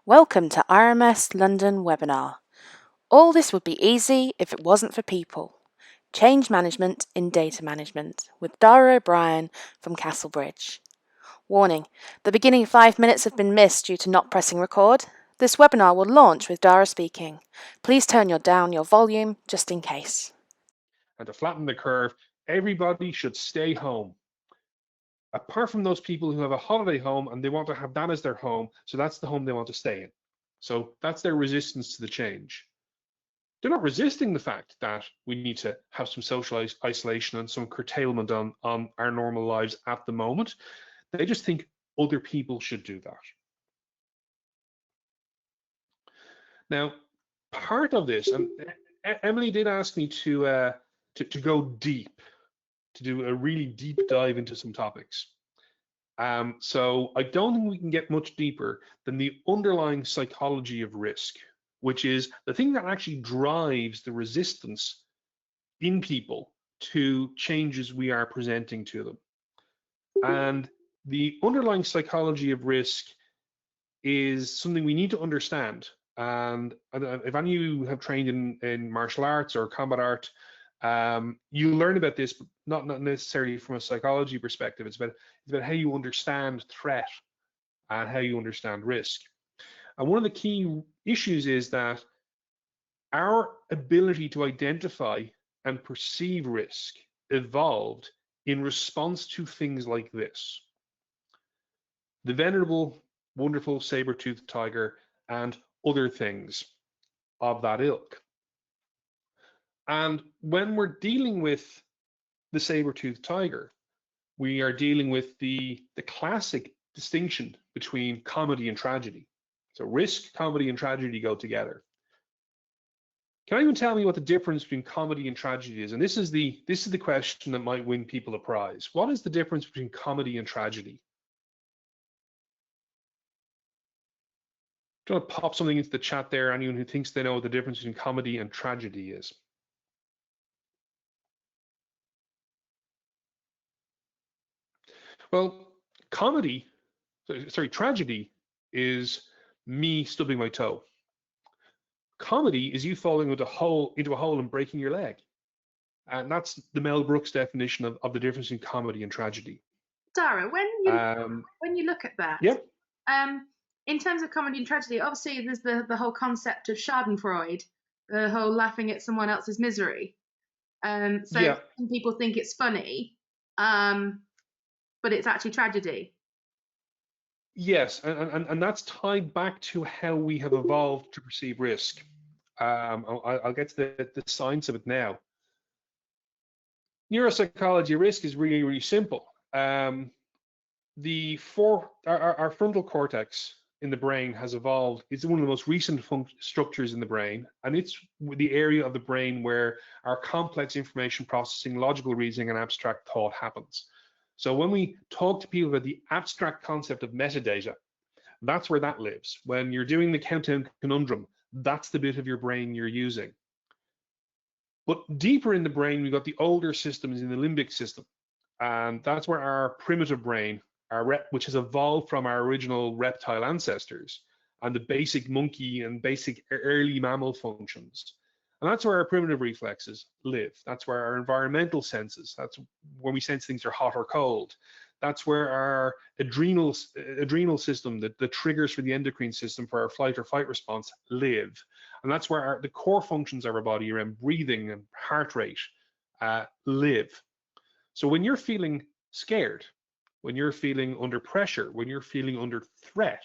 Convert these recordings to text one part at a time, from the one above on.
Welcome to RMS London webinar. All this would be easy if it wasn't for people. Change Management in Data Management with Daragh O'Brien from Castlebridge. Warning, the beginning 5 minutes have been missed due to not pressing record. This webinar will launch with Daragh speaking. Please turn down your volume just in case. And to flatten the curve, everybody should stay home. Apart from those people who have a holiday home and they want to have that as their home, so that's the home they want to stay in. So that's their resistance to the change. They're not resisting the fact that we need to have some social isolation and some curtailment on our normal lives at the moment. They just think other people should do that. Now, part of this, and Emily did ask me to go deep, to do a really deep dive into some topics. So I don't think we can get much deeper than the underlying psychology of risk, which is the thing that actually drives the resistance in people to changes we are presenting to them. And the underlying psychology of risk is something we need to understand. And if any of you have trained in martial arts or combat art, you learn about this, but not necessarily from a psychology perspective. It's about how you understand threat and how you understand risk. And one of the key issues is that our ability to identify and perceive risk evolved in response to things like this. The venerable, wonderful saber-toothed tiger and other things of that ilk. And when we're dealing with the saber-toothed tiger, we are dealing with the classic distinction between comedy and tragedy. So risk, comedy, and tragedy go together. Can anyone tell me what the difference between comedy and tragedy is? And this is the question that might win people a prize. What is the difference between comedy and tragedy? Do you want to pop something into the chat there? Anyone who thinks they know what the difference between comedy and tragedy is? Well, tragedy is me stubbing my toe. Comedy is you falling into a hole and breaking your leg. And that's the Mel Brooks definition of the difference in comedy and tragedy. Daragh, when you look at that, yep. In terms of comedy and tragedy, obviously there's the whole concept of Schadenfreude, the whole laughing at someone else's misery. Some people think it's funny, but it's actually tragedy. Yes, and that's tied back to how we have evolved to perceive risk. I'll get to the science of it now. Neuropsychology of risk is really, really simple. Our frontal cortex in the brain has evolved. It's one of the most recent structures in the brain, and it's the area of the brain where our complex information processing, logical reasoning, and abstract thought happens. So when we talk to people about the abstract concept of metadata, that's where that lives. When you're doing the countdown conundrum, that's the bit of your brain you're using. But deeper in the brain, we've got the older systems in the limbic system. And that's where our primitive brain, which has evolved from our original reptile ancestors, and the basic monkey and basic early mammal functions. And that's where our primitive reflexes live. That's where our environmental senses, that's when we sense things are hot or cold. That's where our adrenal system, the triggers for the endocrine system for our flight or fight response, live. And that's where the core functions of our body around breathing and heart rate live. So when you're feeling scared, when you're feeling under pressure, when you're feeling under threat,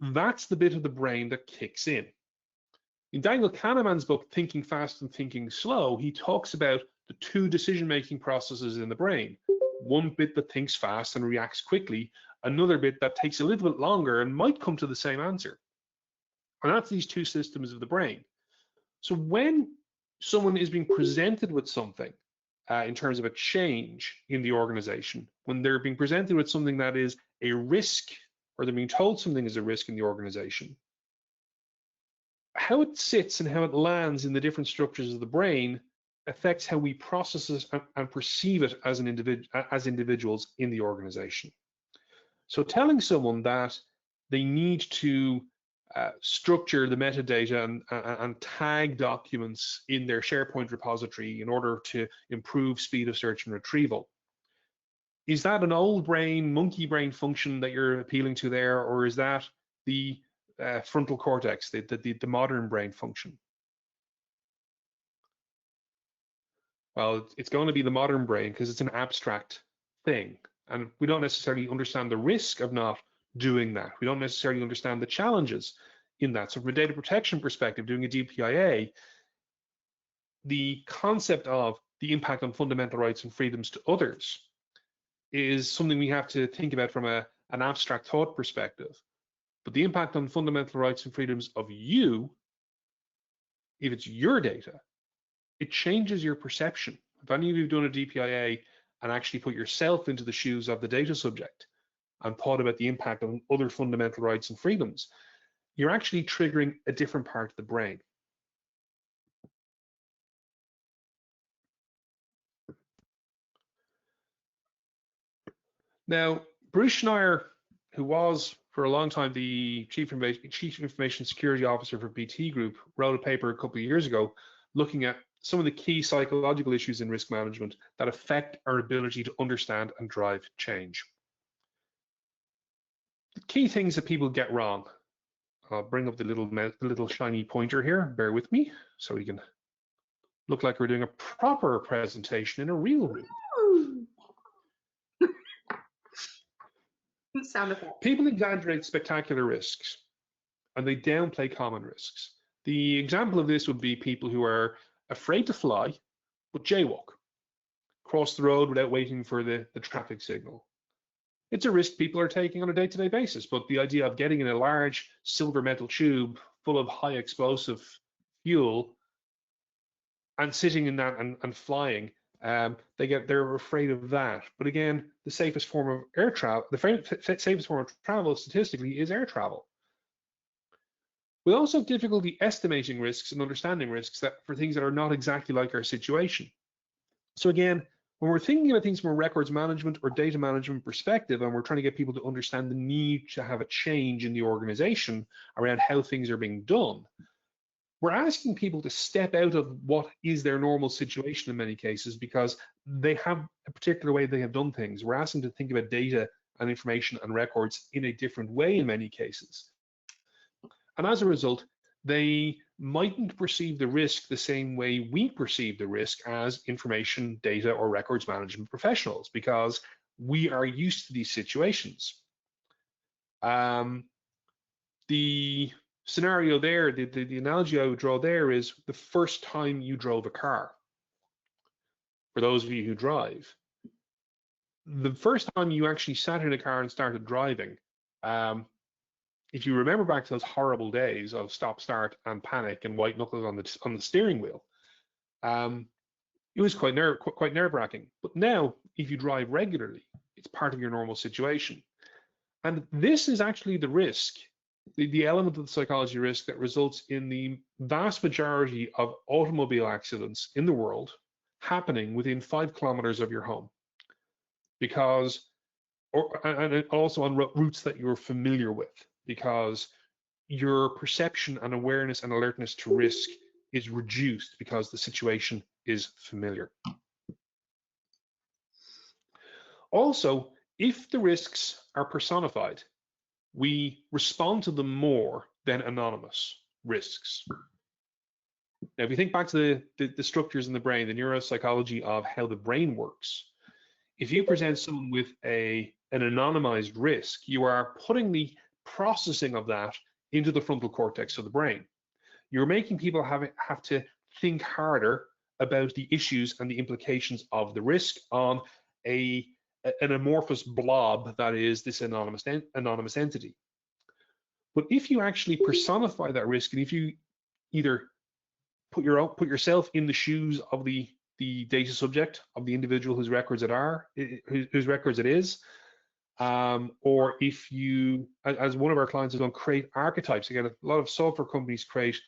that's the bit of the brain that kicks in. In Daniel Kahneman's book, Thinking Fast and Thinking Slow, he talks about the two decision-making processes in the brain. One bit that thinks fast and reacts quickly, another bit that takes a little bit longer and might come to the same answer. And that's these two systems of the brain. So when someone is being presented with something in terms of a change in the organization, when they're being presented with something that is a risk, or they're being told something is a risk in the organization, how it sits and how it lands in the different structures of the brain affects how we process it and perceive it as individuals in the organization. So telling someone that they need to structure the metadata and tag documents in their SharePoint repository in order to improve speed of search and retrieval. Is that an old brain, monkey brain function that you're appealing to there, or is that the frontal cortex, the modern brain function? Well, it's going to be the modern brain because it's an abstract thing. And we don't necessarily understand the risk of not doing that. We don't necessarily understand the challenges in that. So from a data protection perspective, doing a DPIA, the concept of the impact on fundamental rights and freedoms to others is something we have to think about from an abstract thought perspective. But the impact on fundamental rights and freedoms of you, if it's your data, it changes your perception. If any of you have done a DPIA and actually put yourself into the shoes of the data subject and thought about the impact on other fundamental rights and freedoms, you're actually triggering a different part of the brain. Now, Bruce Schneier, who was for a long time the Chief Information Security Officer for BT Group, wrote a paper a couple of years ago looking at some of the key psychological issues in risk management that affect our ability to understand and drive change. The key things that people get wrong. I'll bring up the little shiny pointer here, bear with me, so we can look like we're doing a proper presentation in a real room. Sound effect. People exaggerate spectacular risks and they downplay common risks. The example of this would be people who are afraid to fly, but jaywalk, cross the road without waiting for the traffic signal. It's a risk people are taking on a day-to-day basis, but the idea of getting in a large silver metal tube full of high explosive fuel and sitting in that and flying, they're afraid of that. But again, the safest form of air travel, the safest form of travel statistically is air travel. We also have difficulty estimating risks and understanding risks for things that are not exactly like our situation. So again, when we're thinking about things from a records management or data management perspective, and we're trying to get people to understand the need to have a change in the organization around how things are being done, we're asking people to step out of what is their normal situation in many cases because they have a particular way they have done things. We're asking them to think about data and information and records in a different way in many cases. And as a result, they mightn't perceive the risk the same way we perceive the risk as information, data, or records management professionals, because we are used to these situations. The scenario there, the analogy I would draw there is the first time you drove a car. For those of you who drive, the first time you actually sat in a car and started driving, if you remember back to those horrible days of stop, start, and panic and white knuckles on the steering wheel, it was quite nerve-wracking. But now, if you drive regularly, it's part of your normal situation. And this is actually the risk, the element of the psychology risk that results in the vast majority of automobile accidents in the world happening within 5 kilometers of your home, and also on routes that you're familiar with, because your perception and awareness and alertness to risk is reduced because the situation is familiar. Also, if the risks are personified, we respond to them more than anonymous risks. Now, if you think back to the structures in the brain, the neuropsychology of how the brain works, if you present someone with an anonymized risk, you are putting the processing of that into the frontal cortex of the brain. You're making people have to think harder about the issues and the implications of the risk on an amorphous blob that is this anonymous entity. But if you actually personify that risk, and if you either put yourself in the shoes of the data subject, of the individual whose records it is, or if you, as one of our clients has done, create archetypes. Again, a lot of software companies create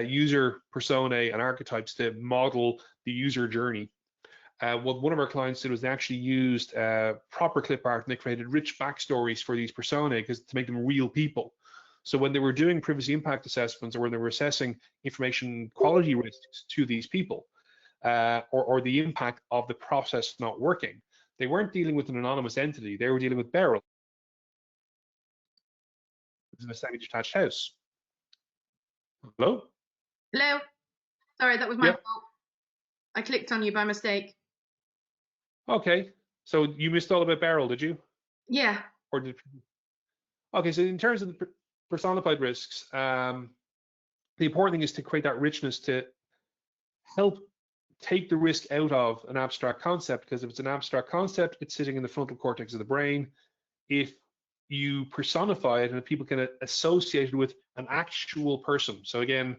user personae and archetypes to model the user journey. what one of our clients did was they actually used proper clip art, and they created rich backstories for these personae to make them real people. So when they were doing privacy impact assessments, or when they were assessing information quality risks to these people, or the impact of the process not working, they weren't dealing with an anonymous entity. They were dealing with Beryl, which is a semi-detached house. Hello? Hello? Sorry, that was my Yep. fault. I clicked on you by mistake. Okay. So you missed all about Beryl, did you? Yeah. Or did? Okay. So in terms of the personified risks, the important thing is to create that richness to help take the risk out of an abstract concept, because if it's an abstract concept, it's sitting in the frontal cortex of the brain. If you personify it and people can associate it with an actual person, so again,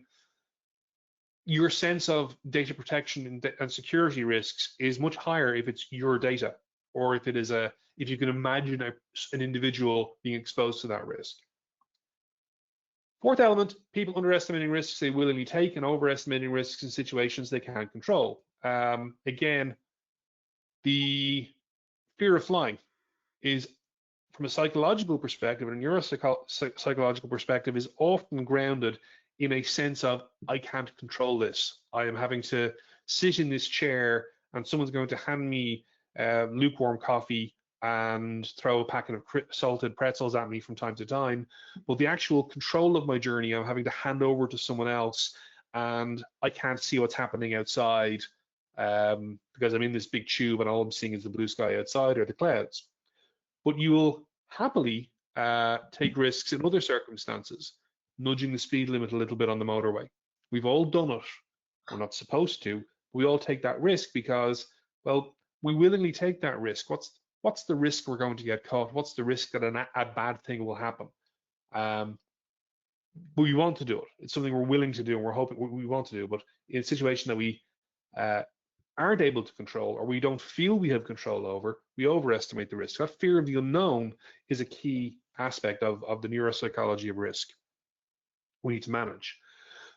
your sense of data protection and security risks is much higher if it's your data, or if it is if you can imagine an individual being exposed to that risk. Fourth element, people underestimating risks they willingly take and overestimating risks in situations they can't control. Again, the fear of flying is, from a psychological perspective and a neuropsychological perspective, is often grounded in a sense of, I can't control this. I am having to sit in this chair and someone's going to hand me lukewarm coffee and throw a packet of salted pretzels at me from time to time. But the actual control of my journey, I'm having to hand over to someone else, and I can't see what's happening outside because I'm in this big tube and all I'm seeing is the blue sky outside or the clouds. But you will happily take risks in other circumstances, nudging the speed limit a little bit on the motorway. We've all done it. We're not supposed to. We all take that risk because, well, we willingly take that risk. What's the risk we're going to get caught? What's the risk that a bad thing will happen? But we want to do it. It's something we're willing to do, and we're hoping we want to do. But in a situation that we aren't able to control, or we don't feel we have control over, we overestimate the risk. That fear of the unknown is a key aspect of the neuropsychology of risk we need to manage.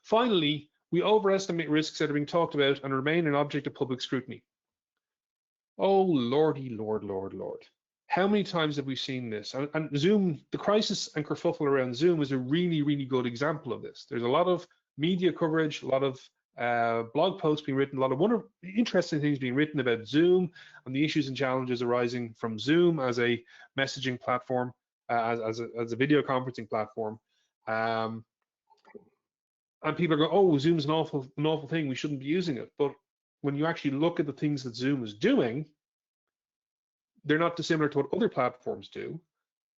Finally, we overestimate risks that are being talked about and remain an object of public scrutiny. Oh, lordy, lord. How many times have we seen this? And Zoom, the crisis and kerfuffle around Zoom is a really, really good example of this. There's a lot of media coverage, a lot of blog posts being written, a lot of interesting things being written about Zoom and the issues and challenges arising from Zoom as a messaging platform, as a video conferencing platform. And people are going, oh, Zoom's an awful thing, we shouldn't be using it. But when you actually look at the things that Zoom is doing, they're not dissimilar to what other platforms do.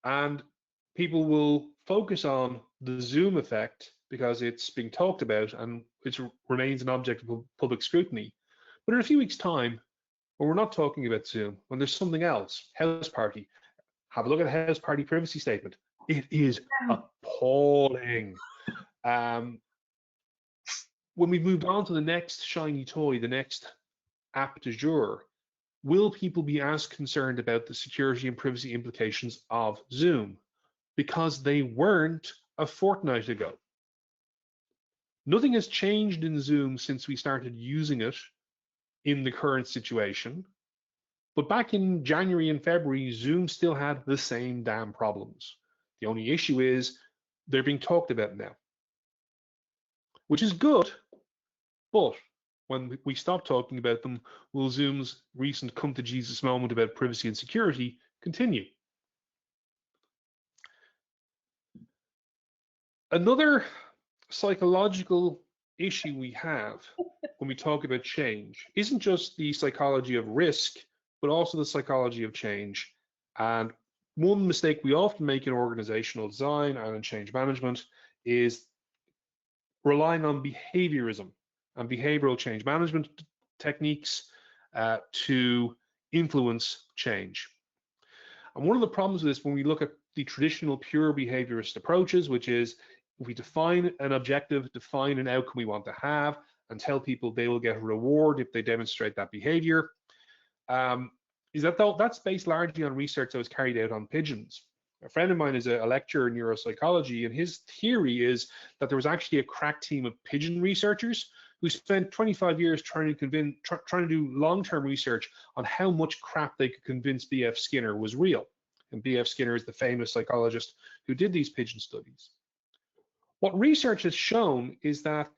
And people will focus on the Zoom effect because it's being talked about and it remains an object of public scrutiny. But in a few weeks' time, when we're not talking about Zoom, when there's something else, House Party, have a look at the House Party privacy statement. It is appalling. When we've moved on to the next shiny toy, the next app du jour, will people be as concerned about the security and privacy implications of Zoom? Because they weren't a fortnight ago. Nothing has changed in Zoom since we started using it in the current situation. But back in January and February, Zoom still had the same damn problems. The only issue is they're being talked about now, which is good. But when we stop talking about them, will Zoom's recent come to Jesus moment about privacy and security continue? Another psychological issue we have when we talk about change isn't just the psychology of risk, but also the psychology of change. And one mistake we often make in organizational design and in change management is relying on behaviorism and behavioral change management techniques to influence change. And one of the problems with this, when we look at the traditional pure behaviorist approaches, which is if we define an objective, define an outcome we want to have, and tell people they will get a reward if they demonstrate that behavior, is that's based largely on research that was carried out on pigeons. A friend of mine is a lecturer in neuropsychology, and his theory is that there was actually a crack team of pigeon researchers who who spent 25 years trying to do long-term research on how much crap they could convince B.F. Skinner was real. And B.F. Skinner is the famous psychologist who did these pigeon studies. What research has shown is that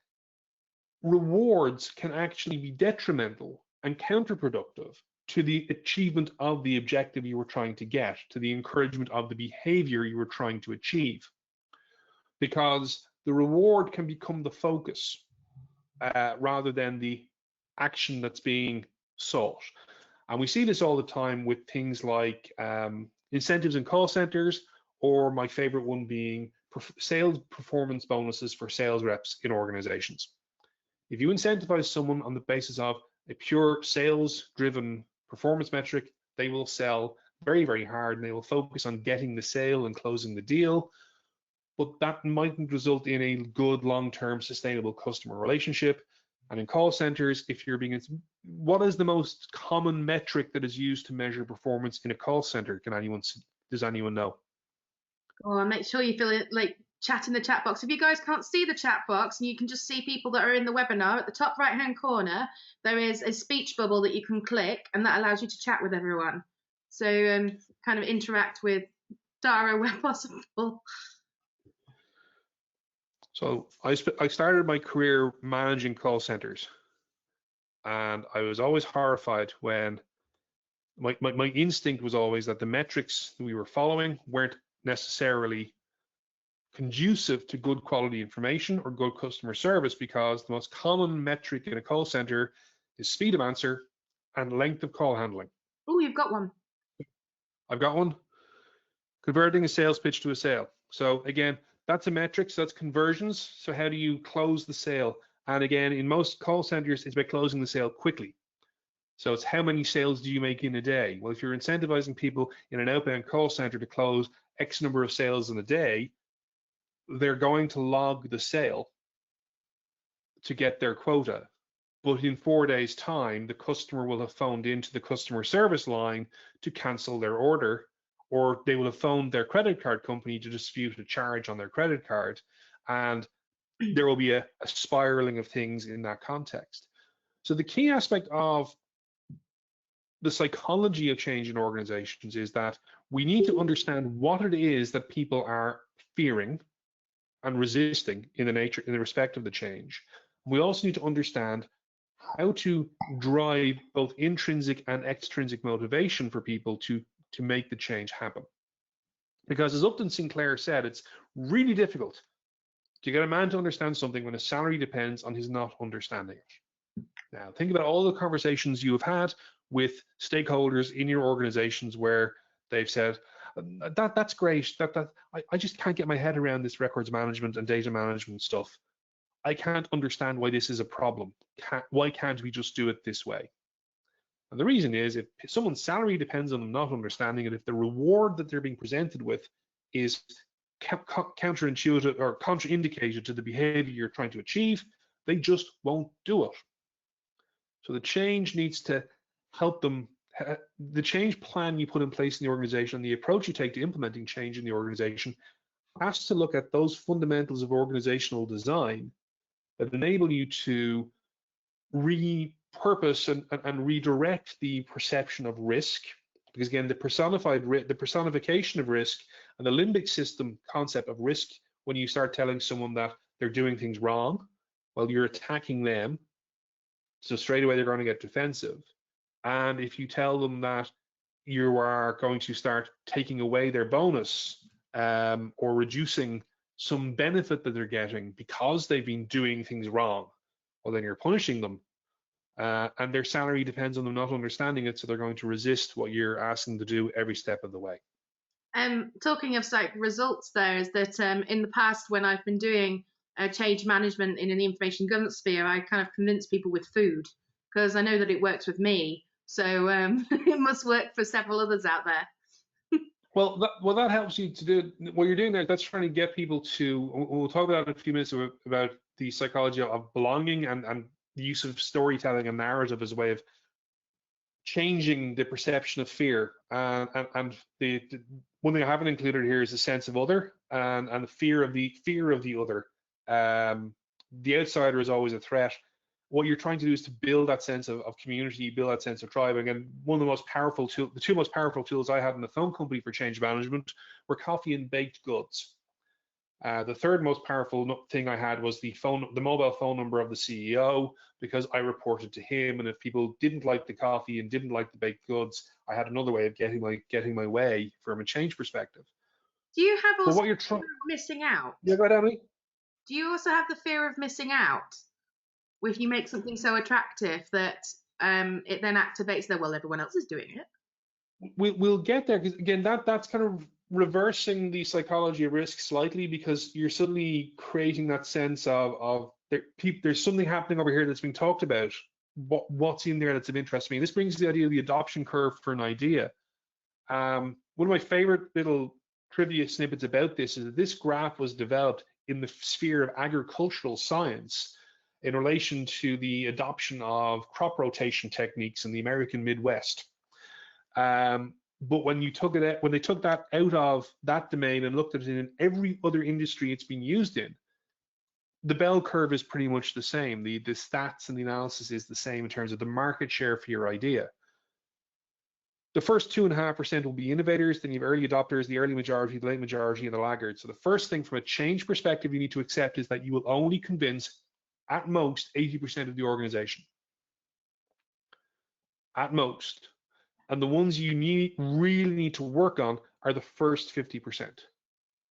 rewards can actually be detrimental and counterproductive to the achievement of the objective you were trying to get, to the encouragement of the behavior you were trying to achieve. Because the reward can become the focus rather than the action that's being sought. And we see this all the time with things like incentives in call centers, or my favorite one being sales performance bonuses for sales reps in organizations. If you incentivize someone on the basis of a pure sales-driven performance metric, they will sell very, very hard, and they will focus on getting the sale and closing the deal. But that mightn't result in a good long-term sustainable customer relationship. And in call centers, if you're being, what is the most common metric that is used to measure performance in a call center? Does anyone know? Oh, make sure you fill it, like, chat in the chat box. If you guys can't see the chat box and you can just see people that are in the webinar, at the top right hand corner there is a speech bubble that you can click, and that allows you to chat with everyone, so kind of interact with Daragh where possible. So I started my career managing call centers, and I was always horrified when my instinct was always that the metrics that we were following weren't necessarily conducive to good quality information or good customer service, because the most common metric in a call center is speed of answer and length of call handling. Oh, you've got one. I've got one. Converting a sales pitch to a sale. So again, that's a metric, so that's conversions. So how do you close the sale? And again, in most call centers, it's about closing the sale quickly. So it's how many sales do you make in a day? Well, if you're incentivizing people in an outbound call center to close X number of sales in a day, they're going to log the sale to get their quota. But in 4 days' time, the customer will have phoned into the customer service line to cancel their order, or they will have phoned their credit card company to dispute a charge on their credit card. And there will be a spiraling of things in that context. So the key aspect of the psychology of change in organizations is that we need to understand what it is that people are fearing and resisting in the respect of the change. We also need to understand how to drive both intrinsic and extrinsic motivation for people to make the change happen. Because as Upton Sinclair said, it's really difficult to get a man to understand something when his salary depends on his not understanding it. Now, think about all the conversations you have had with stakeholders in your organizations where they've said, that's great, I just can't get my head around this records management and data management stuff. I can't understand why this is a problem. Why can't we just do it this way? And the reason is, if someone's salary depends on them not understanding it, if the reward that they're being presented with is counterintuitive or contraindicated to the behavior you're trying to achieve, they just won't do it. So the change needs to help them. The change plan you put in place in the organization, the approach you take to implementing change in the organization, has to look at those fundamentals of organizational design that enable you to repurpose and redirect the perception of risk. Because again, the personification of risk and the limbic system concept of risk, when you start telling someone that they're doing things wrong, well, you're attacking them. So straight away, they're going to get defensive. And if you tell them that you are going to start taking away their bonus or reducing some benefit that they're getting because they've been doing things wrong, well, then you're punishing them. And their salary depends on them not understanding it, so they're going to resist what you're asking them to do every step of the way. Talking of results, there is that in the past, when I've been doing change management in an information governance sphere, I kind of convince people with food, because I know that it works with me. So it must work for several others out there. Well, that helps you to do what you're doing there. That's trying to get people to. We'll talk about in a few minutes about the psychology of belonging and the use of storytelling and narrative as a way of changing the perception of fear. And the one thing I haven't included here is the sense of other and the fear of the other. The outsider is always a threat. what you're trying to do is to build that sense of community, build that sense of tribe. Again, one of the most powerful tools, the two most powerful tools I had in the phone company for change management were coffee and baked goods. The third most powerful thing I had was the mobile phone number of the CEO, because I reported to him, and if people didn't like the coffee and didn't like the baked goods, I had another way of getting my way from a change perspective. Do you have also what you're fear of missing out? Yeah, go ahead, Emily. Do you also have the fear of missing out? If you make something so attractive that it then activates that, well, everyone else is doing it. We'll get there, because again, that's kind of reversing the psychology of risk slightly, because you're suddenly creating that sense of there's something happening over here that's being talked about. What's in there that's of interest to me? This brings the idea of the adoption curve for an idea. One of my favorite little trivia snippets about this is that this graph was developed in the sphere of agricultural science in relation to the adoption of crop rotation techniques in the American Midwest. But when they took that out of that domain and looked at it in every other industry it's been used in, the bell curve is pretty much the same. The stats and the analysis is the same in terms of the market share for your idea. The first 2.5% will be innovators, then you have early adopters, the early majority, the late majority, and the laggards. So the first thing from a change perspective you need to accept is that you will only convince at most 80% of the organization. At most. And the ones you really need to work on are the first 50%.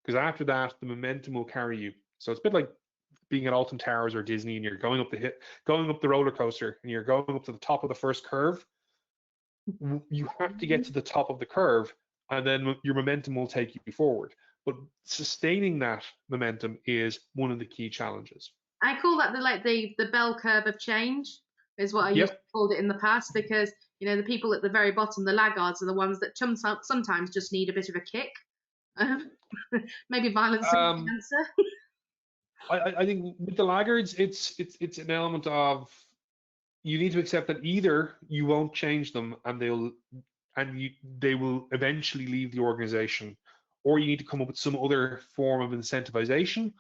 Because after that, the momentum will carry you. So it's a bit like being at Alton Towers or Disney, and you're going up the roller coaster, and you're going up to the top of the first curve. You have to get to the top of the curve, and then your momentum will take you forward. But sustaining that momentum is one of the key challenges. I call that the bell curve of change, is what I used to call it in the past, because the people at the very bottom, the laggards, are the ones that sometimes just need a bit of a kick. Maybe violence is the answer. I think with the laggards, it's an element of, you need to accept that either you won't change them and they will eventually leave the organization, or you need to come up with some other form of incentivization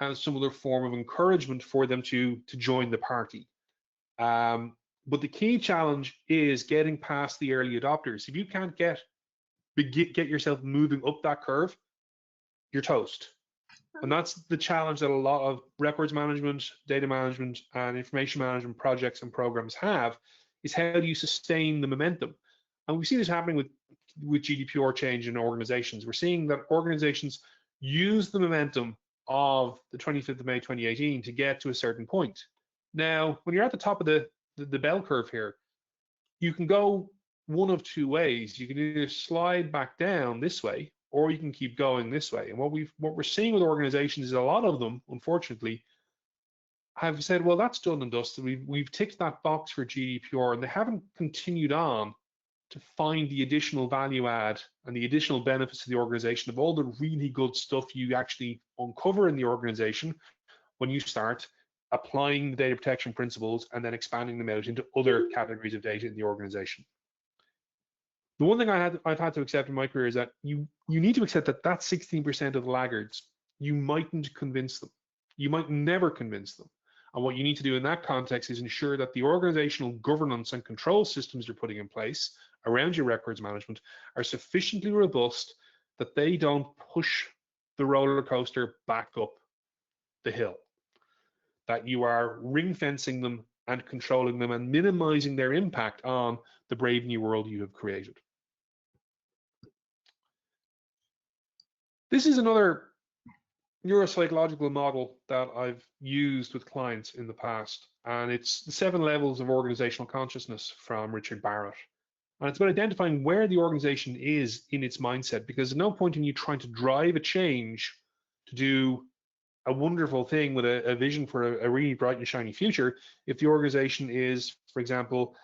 and some other form of encouragement for them to join the party. But the key challenge is getting past the early adopters. If you can't get yourself moving up that curve, you're toast. And that's the challenge that a lot of records management, data management, and information management projects and programs have, is how do you sustain the momentum? And we see this happening with GDPR change in organizations. We're seeing that organizations use the momentum of the 25th of May 2018 to get to a certain point. Now, when you're at the top of the bell curve here, you can go one of two ways. You can either slide back down this way, or you can keep going this way. And what we're seeing with organizations is a lot of them, unfortunately, have said, well, that's done and dusted. We've ticked that box for GDPR, and they haven't continued on to find the additional value add and the additional benefits to the organization of all the really good stuff you actually uncover in the organization when you start applying the data protection principles and then expanding them out into other categories of data in the organization. The one thing I've had to accept in my career is that you need to accept that 16% of the laggards, you mightn't convince them. You might never convince them. And what you need to do in that context is ensure that the organizational governance and control systems you're putting in place around your records management are sufficiently robust that they don't push the roller coaster back up the hill. That you are ring fencing them and controlling them and minimizing their impact on the brave new world you have created. This is another neuropsychological model that I've used with clients in the past, and it's the 7 levels of organizational consciousness from Richard Barrett. And it's about identifying where the organization is in its mindset, because there's no point in you trying to drive a change to do a wonderful thing with a vision for a really bright and shiny future if the organization is, for example,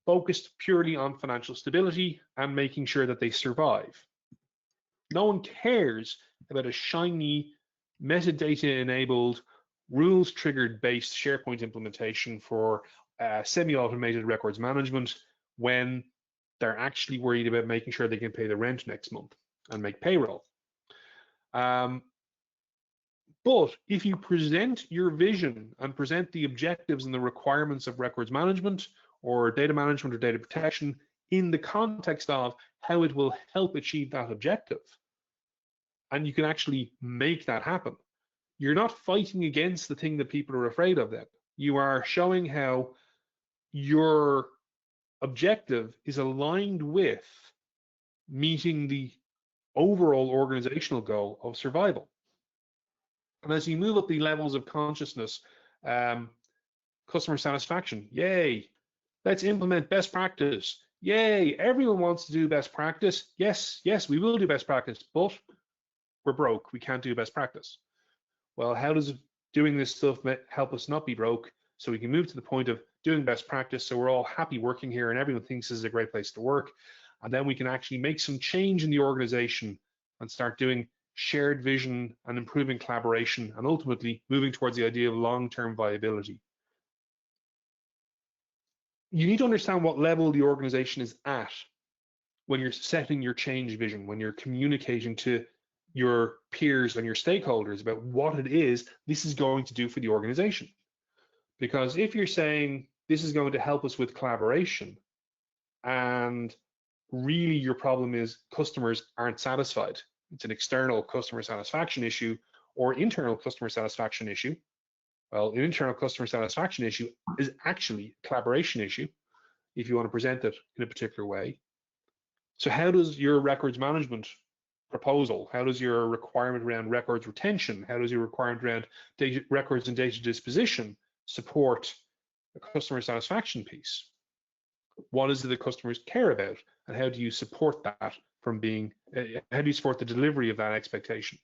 focused purely on financial stability and making sure that they survive. No one cares about a shiny, metadata-enabled, rules-triggered based SharePoint implementation for semi-automated records management when they're actually worried about making sure they can pay the rent next month and make payroll. But But if you present your vision and present the objectives and the requirements of records management or data protection in the context of how it will help achieve that objective, and you can actually make that happen, you're not fighting against the thing that people are afraid of then. You are showing how your objective is aligned with meeting the overall organizational goal of survival. And as you move up the levels of consciousness, customer satisfaction, yay. Let's implement best practice. Yay, everyone wants to do best practice. Yes, we will do best practice, but we're broke. We can't do best practice. Well, how does doing this stuff help us not be broke so we can move to the point of doing best practice so we're all happy working here and everyone thinks this is a great place to work? And then we can actually make some change in the organization and start doing shared vision and improving collaboration and ultimately moving towards the idea of long-term viability. You need to understand what level the organization is at when you're setting your change vision, when you're communicating to your peers and your stakeholders about what it is this is going to do for the organization. Because if you're saying this is going to help us with collaboration and really your problem is customers aren't satisfied, it's an external customer satisfaction issue or internal customer satisfaction issue. Well, an internal customer satisfaction issue is actually a collaboration issue if you want to present it in a particular way. So how does your records management proposal, how does your requirement around records retention, how does your requirement around data, records and data disposition support a customer satisfaction piece? What is it that customers care about, and how do you support that from being, how do you support the delivery of that expectation?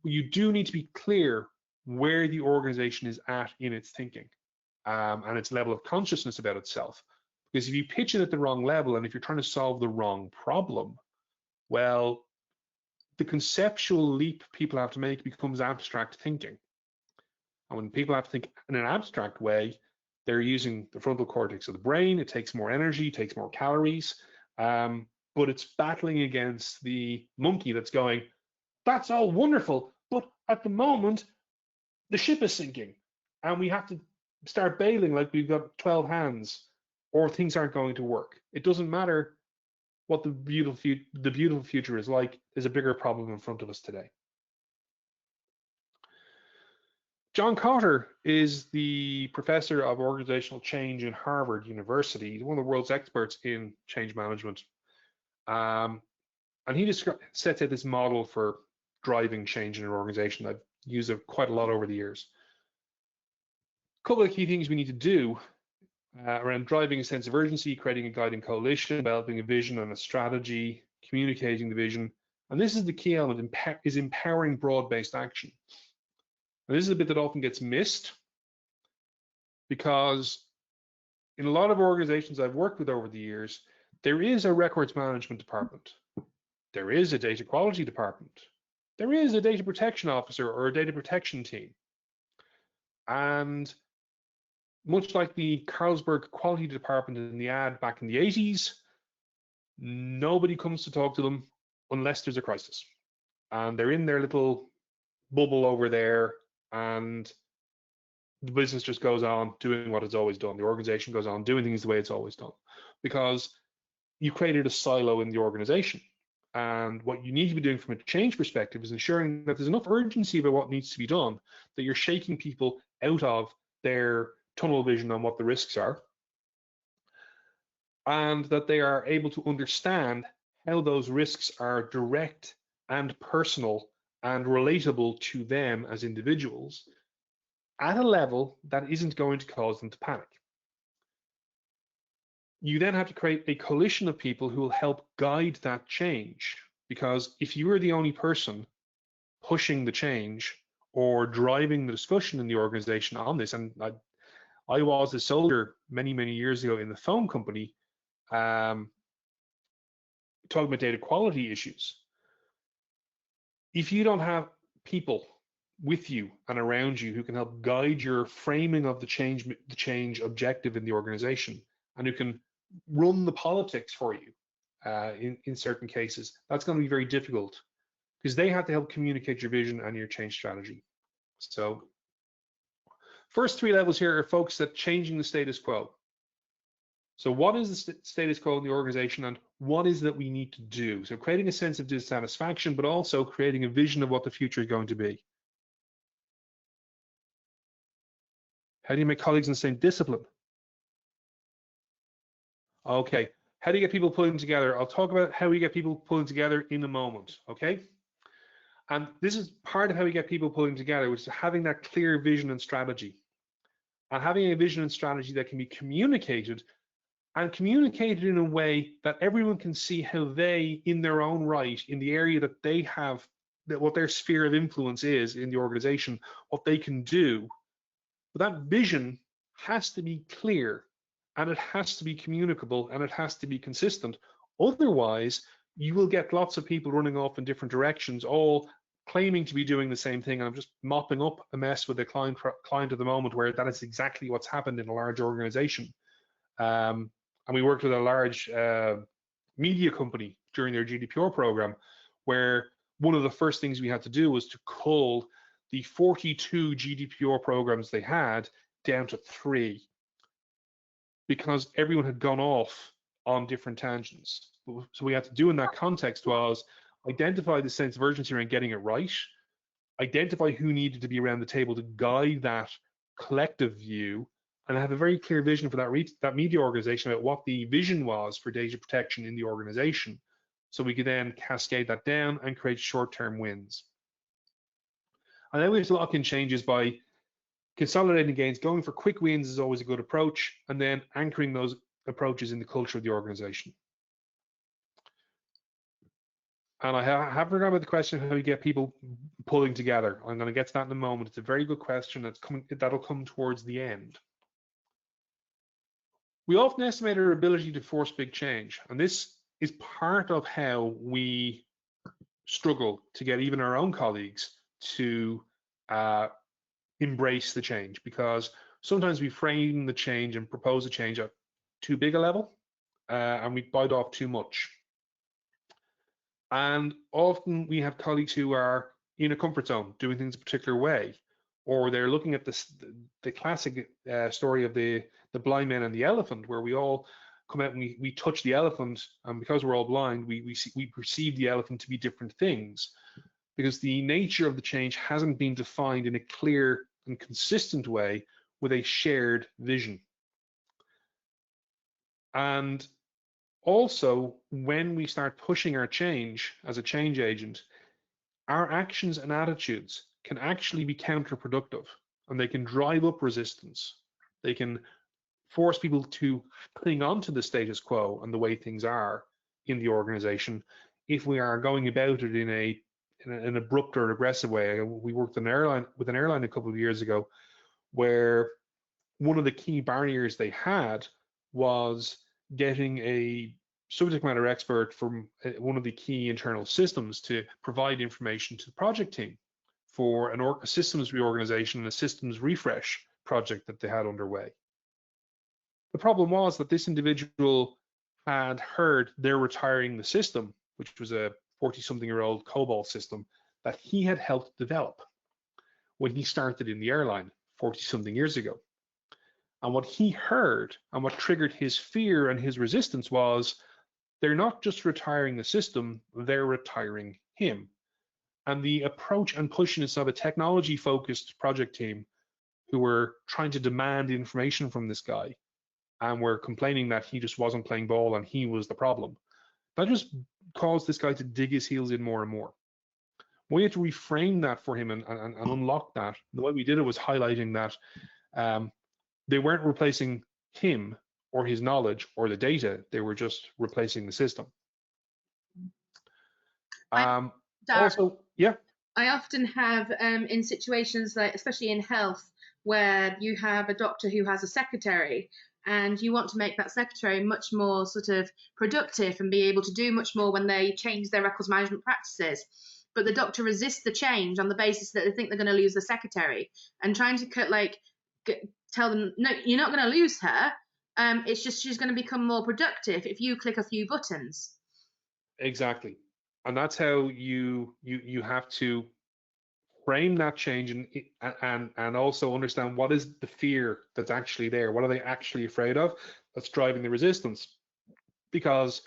Well, you do need to be clear where the organization is at in its thinking and its level of consciousness about itself. Because if you pitch it at the wrong level and if you're trying to solve the wrong problem, well, the conceptual leap people have to make becomes abstract thinking. And when people have to think in an abstract way, they're using the frontal cortex of the brain. It takes more energy, takes more calories, but it's battling against the monkey that's going, that's all wonderful, but at the moment, the ship is sinking and we have to start bailing like we've got 12 hands or things aren't going to work. It doesn't matter what the beautiful future is like. There's a bigger problem in front of us today. John Kotter is the professor of organizational change in Harvard University. He's one of the world's experts in change management. And he sets out this model for driving change in an organization. I've used it quite a lot over the years. A couple of key things we need to do around driving a sense of urgency, creating a guiding coalition, developing a vision and a strategy, communicating the vision. And this is the key element, is empowering broad-based action. And this is a bit that often gets missed because in a lot of organizations I've worked with over the years, there is a records management department. There is a data quality department. There is a data protection officer or a data protection team. And much like the Carlsberg quality department in the ad back in the 80s, nobody comes to talk to them unless there's a crisis. And they're in their little bubble over there and the business just goes on doing what it's always done. The organization goes on doing things the way it's always done because you created a silo in the organization. And what you need to be doing from a change perspective is ensuring that there's enough urgency about what needs to be done, that you're shaking people out of their tunnel vision on what the risks are, and that they are able to understand how those risks are direct and personal and relatable to them as individuals at a level that isn't going to cause them to panic. You then have to create a coalition of people who will help guide that change, because if you are the only person pushing the change or driving the discussion in the organization on this, and I was a soldier many years ago in the phone company talking about data quality issues. If you don't have people with you and around you who can help guide your framing of the change objective in the organization, and who can run the politics for you in certain cases, that's going to be very difficult because they have to help communicate your vision and your change strategy. So first 3 levels here are focused at changing the status quo. So what is the status quo in the organization, and what is that we need to do? So creating a sense of dissatisfaction, but also creating a vision of what the future is going to be. How do you make colleagues in the same discipline? Okay, how do you get people pulling together? I'll talk about how we get people pulling together in a moment, okay? And this is part of how we get people pulling together, which is having that clear vision and strategy. And having a vision and strategy that can be communicated, and communicated in a way that everyone can see how they, in their own right, in the area that they have, that what their sphere of influence is in the organization, what they can do. But that vision has to be clear, and it has to be communicable, and it has to be consistent. Otherwise, you will get lots of people running off in different directions, all claiming to be doing the same thing. And I'm just mopping up a mess with a client at the moment where that is exactly what's happened in a large organization. And we worked with a large media company during their GDPR program, where one of the first things we had to do was to cull the 42 GDPR programs they had down to 3, because everyone had gone off on different tangents. So we had to do in that context was identify the sense of urgency around getting it right, identify who needed to be around the table to guide that collective view, and have a very clear vision for that media organization about what the vision was for data protection in the organization, so we could then cascade that down and create short-term wins. And then we have to lock in changes by consolidating gains. Going for quick wins is always a good approach, and then anchoring those approaches in the culture of the organization. And I have forgotten about the question of how you get people pulling together. I'm going to get to that in a moment. It's a very good question that'll come towards the end. We often estimate our ability to force big change, and this is part of how we struggle to get even our own colleagues to embrace the change, because sometimes we frame the change and propose a change at too big a level, and we bite off too much. And often we have colleagues who are in a comfort zone, doing things a particular way, or they're looking at the classic story of the blind man and the elephant, where we all come out and we touch the elephant, and because we're all blind, we perceive the elephant to be different things, because the nature of the change hasn't been defined in a clear and consistent way with a shared vision. And also, when we start pushing our change as a change agent, our actions and attitudes can actually be counterproductive, and they can drive up resistance. They can force people to cling on to the status quo and the way things are in the organization if we are going about it in an abrupt or aggressive way. We worked with an airline a couple of years ago, where one of the key barriers they had was getting a subject matter expert from one of the key internal systems to provide information to the project team for a systems reorganization and a systems refresh project that they had underway. The problem was that this individual had heard they're retiring the system, which was a 40-something-year-old COBOL system that he had helped develop when he started in the airline 40-something years ago. And what he heard and what triggered his fear and his resistance was, they're not just retiring the system, they're retiring him. And the approach and pushiness of a technology-focused project team who were trying to demand information from this guy and were complaining that he just wasn't playing ball and he was the problem, that just caused this guy to dig his heels in more and more. We had to reframe that for him and unlock that. The way we did it was highlighting that they weren't replacing him or his knowledge or the data, they were just replacing the system. Also, yeah. I often have in situations like, especially in health, where you have a doctor who has a secretary, and you want to make that secretary much more sort of productive and be able to do much more when they change their records management practices. But the doctor resists the change on the basis that they think they're going to lose the secretary, and trying to tell them, no, you're not going to lose her. It's just she's going to become more productive if you click a few buttons. Exactly. And that's how you have to frame that change and also understand what is the fear that's actually there. What are they actually afraid of that's driving the resistance? Because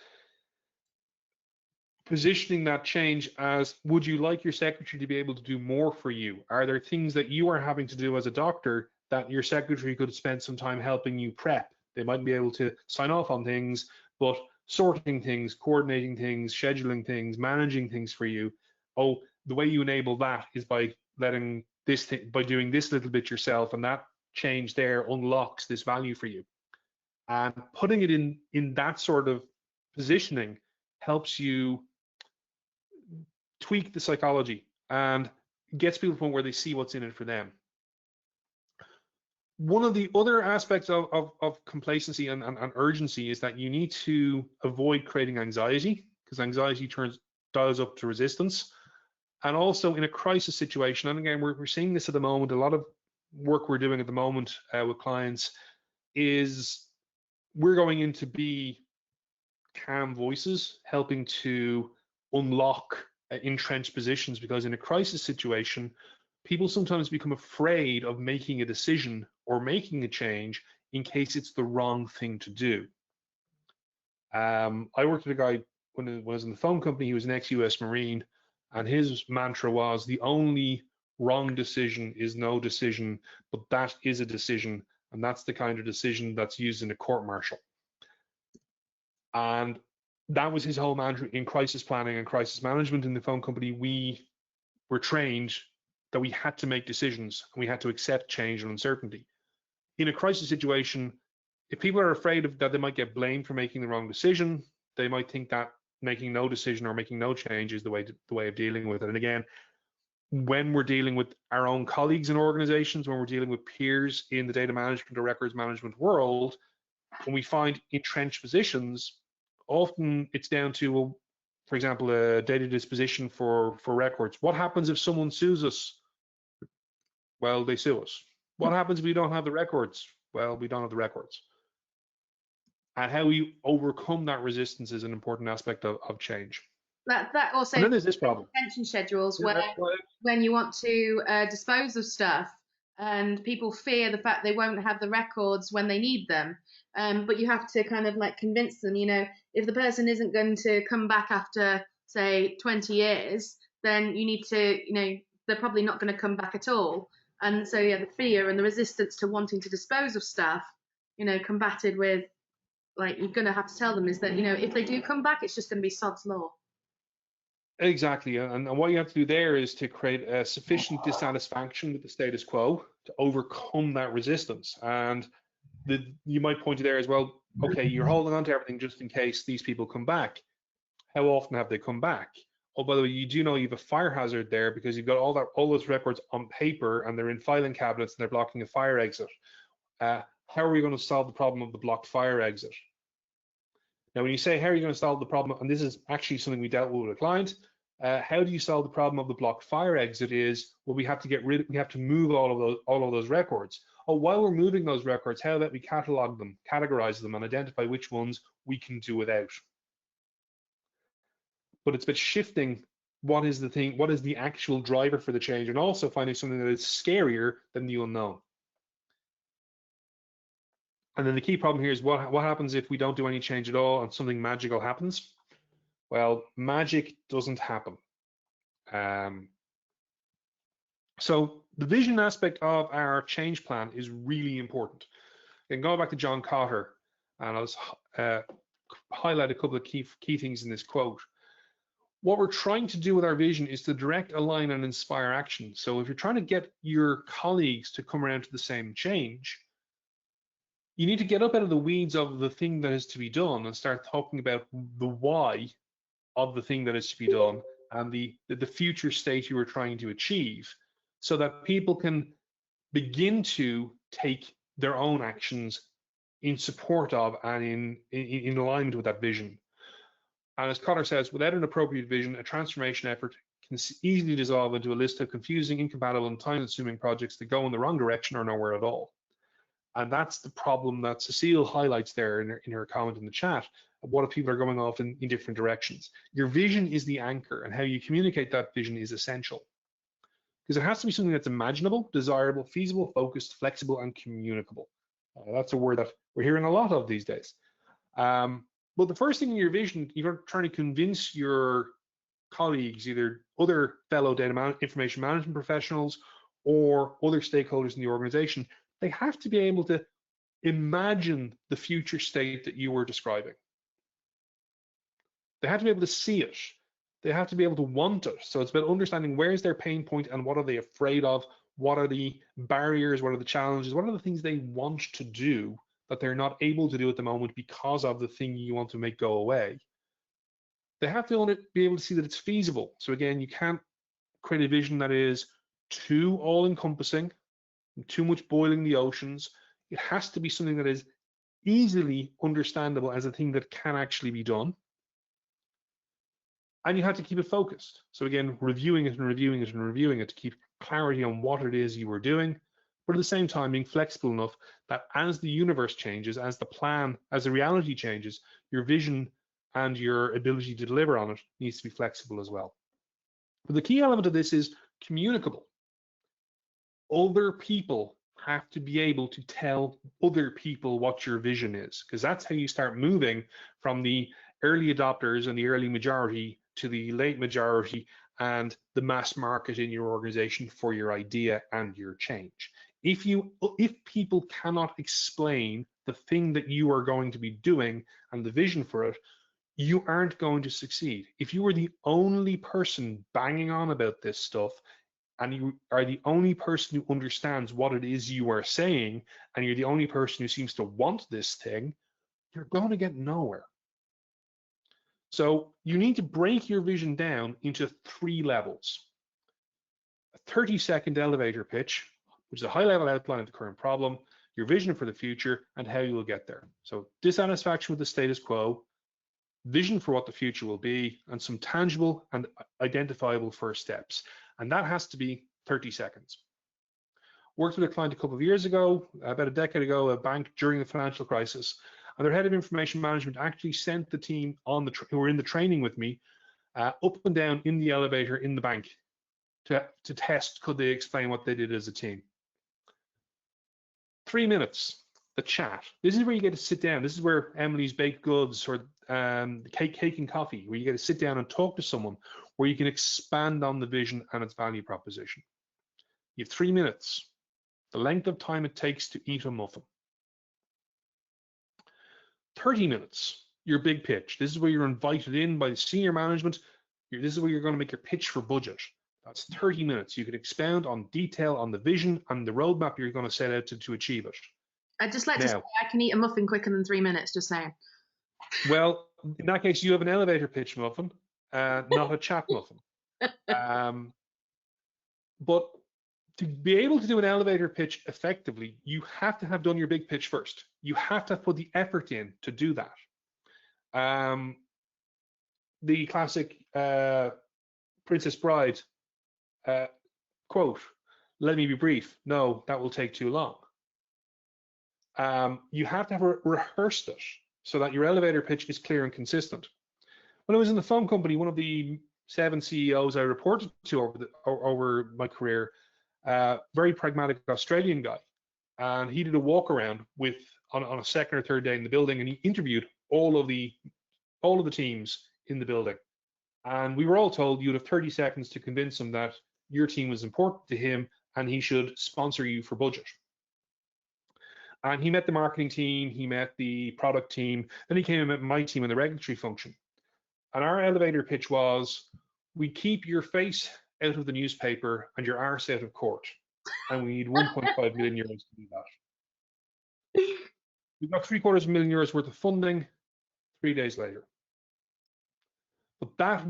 positioning that change as, would you like your secretary to be able to do more for you? Are there things that you are having to do as a doctor that your secretary could spend some time helping you prep? They might be able to sign off on things, but sorting things, coordinating things, scheduling things, managing things for you. Oh, the way you enable that is by letting this thing, by doing this little bit yourself, and that change there unlocks this value for you. And putting it in that sort of positioning helps you tweak the psychology and gets people to the point where they see what's in it for them. One of the other aspects of complacency and urgency is that you need to avoid creating anxiety, because anxiety dials up to resistance. And also in a crisis situation, and again, we're seeing this at the moment, a lot of work we're doing at the moment with clients is we're going in to be calm voices, helping to unlock entrenched positions, because in a crisis situation, people sometimes become afraid of making a decision or making a change in case it's the wrong thing to do. I worked with a guy when I was in the phone company. He was an ex-US Marine, and his mantra was, the only wrong decision is no decision, but that is a decision, and that's the kind of decision that's used in a court-martial. And that was his whole mantra in crisis planning and crisis management in the phone company. We were trained that we had to make decisions and we had to accept change and uncertainty. In a crisis situation, if people are afraid of that they might get blamed for making the wrong decision, they might think that making no decision or making no change is the way of dealing with it. And again, when we're dealing with our own colleagues in organizations, when we're dealing with peers in the data management or records management world, when we find entrenched positions, often it's down to, well, for example, a data disposition for records. What happens if someone sues us? Well, they sue us. What happens if we don't have the records? Well, we don't have the records. And how we overcome that resistance is an important aspect of change. That also, and then there's this problem. Retention schedules, where when you want to dispose of stuff, and people fear the fact they won't have the records when they need them. But you have to kind of like convince them, you know, if the person isn't going to come back after, say, 20 years, then you need to, you know, they're probably not going to come back at all. And so, yeah, the fear and the resistance to wanting to dispose of stuff, you know, combated with, like, you're going to have to tell them is that, you know, if they do come back, it's just going to be sod's law. Exactly, and what you have to do there is to create a sufficient dissatisfaction with the status quo to overcome that resistance. And you might point to there as well, okay, you're holding on to everything just in case these people come back. How often have they come back? Oh, by the way, you do know you have a fire hazard there because you've got all those records on paper and they're in filing cabinets and they're blocking a fire exit. How are we going to solve the problem of the blocked fire exit? Now, when you say, how are you going to solve the problem, and this is actually something we dealt with a client, how do you solve the problem of the blocked fire exit is, well, we have to move all of those records. Oh, while we're moving those records, how about we catalog them, categorize them, and identify which ones we can do without. But it's about shifting what is the actual driver for the change, and also finding something that is scarier than the unknown. And then the key problem here is what happens if we don't do any change at all and something magical happens? Well, magic doesn't happen. So the vision aspect of our change plan is really important. And going back to John Kotter, and I'll just highlight a couple of key things in this quote. What we're trying to do with our vision is to direct, align, and inspire action. So if you're trying to get your colleagues to come around to the same change, you need to get up out of the weeds of the thing that is to be done and start talking about the why of the thing that is to be done and the future state you are trying to achieve, so that people can begin to take their own actions in support of and in alignment with that vision. And as Kotter says, without an appropriate vision, a transformation effort can easily dissolve into a list of confusing, incompatible, and time-consuming projects that go in the wrong direction or nowhere at all. And that's the problem that Cecile highlights there in her comment in the chat. What if people are going off in different directions? Your vision is the anchor, and how you communicate that vision is essential. because it has to be something that's imaginable, desirable, feasible, focused, flexible, and communicable. That's a word that we're hearing a lot of these days. But the first thing in your vision, you're trying to convince your colleagues, either other fellow information management professionals or other stakeholders in the organization, they have to be able to imagine the future state that you were describing. They have to be able to see it. They have to be able to want it. So it's about understanding where's their pain point and what are they afraid of, what are the barriers, what are the challenges, what are the things they want to do that they're not able to do at the moment because of the thing you want to make go away. They have to be able to see that it's feasible. So again, you can't create a vision that is too all-encompassing, too much boiling the oceans. It has to be something that is easily understandable as a thing that can actually be done. And you have to keep it focused. So again, reviewing it and reviewing it and reviewing it to keep clarity on what it is you were doing, but at the same time being flexible enough that as the universe changes, as the plan, as the reality changes, your vision and your ability to deliver on it needs to be flexible as well. But the key element of this is communicable. Other people have to be able to tell other people what your vision is, because that's how you start moving from the early adopters and the early majority to the late majority and the mass market in your organization for your idea and your change. If people cannot explain the thing that you are going to be doing and the vision for it, you aren't going to succeed. If you are the only person banging on about this stuff and you are the only person who understands what it is you are saying and you're the only person who seems to want this thing, you're going to get nowhere. So you need to break your vision down into 3 levels. A 30-second elevator pitch, which is a high-level outline of the current problem, your vision for the future, and how you will get there. So dissatisfaction with the status quo, vision for what the future will be, and some tangible and identifiable first steps. And that has to be 30 seconds. Worked with a client a couple of years ago, about a decade ago, a bank during the financial crisis, and their head of information management actually sent the team on who were in the training with me up and down in the elevator in the bank to test could they explain what they did as a team. 3 minutes, the chat. This is where you get to sit down. This is where Emily's Baked Goods or cake and coffee, where you get to sit down and talk to someone, where you can expand on the vision and its value proposition. You have 3 minutes, the length of time it takes to eat a muffin. 30 minutes, your big pitch. This is where you're invited in by the senior management. This is where you're going to make your pitch for budget. That's 30 minutes. You can expound on detail on the vision and the roadmap you're going to set out to achieve it. I'd just like to say I can eat a muffin quicker than 3 minutes, just saying. Well, in that case, you have an elevator pitch muffin, not a chat muffin. But to be able to do an elevator pitch effectively, you have to have done your big pitch first. You have to have put the effort in to do that. The classic Princess Bride quote, "Let me be brief. No, that will take too long." You have to have rehearsed it so that your elevator pitch is clear and consistent. When I was in the phone company, one of the 7 CEOs I reported to over my career, very pragmatic Australian guy, and he did a walk around on a second or third day in the building, and he interviewed all of the teams in the building. And we were all told you'd have 30 seconds to convince him that your team was important to him and he should sponsor you for budget. And he met the marketing team, he met the product team, then he came and met my team in the regulatory function. And our elevator pitch was, we keep your face out of the newspaper and your arse out of court. And we need 1.5 million euros to do that. We got €750,000 worth of funding 3 days later. But that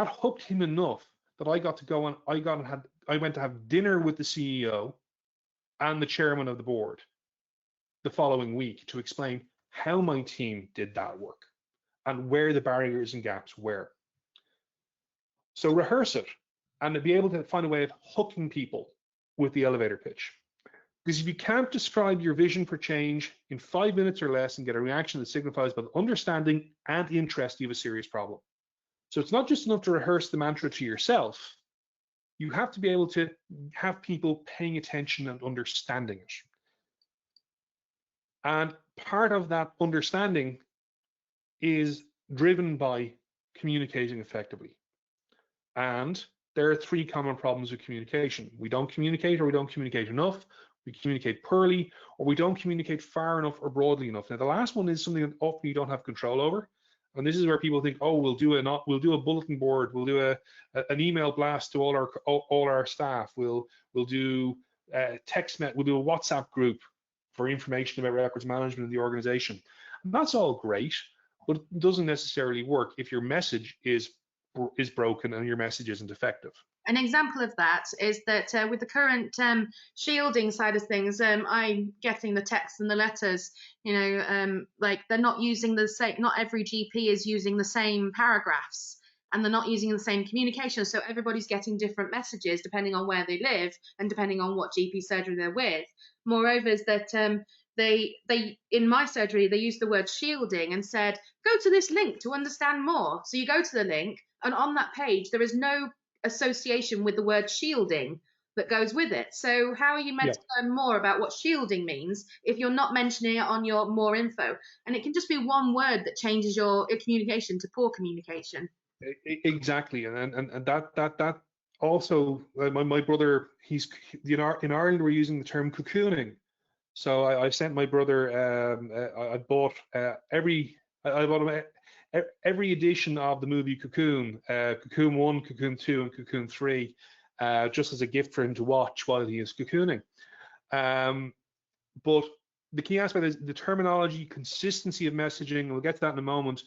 hooked him enough that I got to go and I went to have dinner with the CEO and the chairman of the board the following week to explain how my team did that work and where the barriers and gaps were. So rehearse it and be able to find a way of hooking people with the elevator pitch. Because if you can't describe your vision for change in 5 minutes or less and get a reaction that signifies both understanding and interest, you have a serious problem. So it's not just enough to rehearse the mantra to yourself. you have to be able to have people paying attention and understanding it. And part of that understanding is driven by communicating effectively. And there are three common problems with communication. We don't communicate, or we don't communicate enough, we communicate poorly, or we don't communicate far enough or broadly enough. Now, the last one is something that often you don't have control over. And this is where people think, oh, we'll do a bulletin board, we'll do an email blast to all our staff, we'll do we'll do a WhatsApp group for information about records management in the organization. And that's all great, but it doesn't necessarily work if your message is broken and your message isn't effective. An example of that is that with the current shielding side of things, I'm getting the texts and the letters, like they're not using the same, not every GP is using the same paragraphs, and they're not using the same communication. So everybody's getting different messages depending on where they live and depending on what GP surgery they're with. Moreover, is that they in my surgery, they used the word shielding and said, go to this link to understand more. So you go to the link, and on that page, there is no association with the word shielding that goes with it. So how are you meant to learn more about what shielding means if you're not mentioning it on your more info? And it can just be one word that changes your communication to poor communication. Exactly, and that also, my brother, in Ireland we're using the term cocooning. So I sent my brother, I bought every edition of the movie Cocoon, Cocoon 1, Cocoon 2, and Cocoon 3, just as a gift for him to watch while he is cocooning. But the key aspect is the terminology, consistency of messaging. We'll get to that in a moment.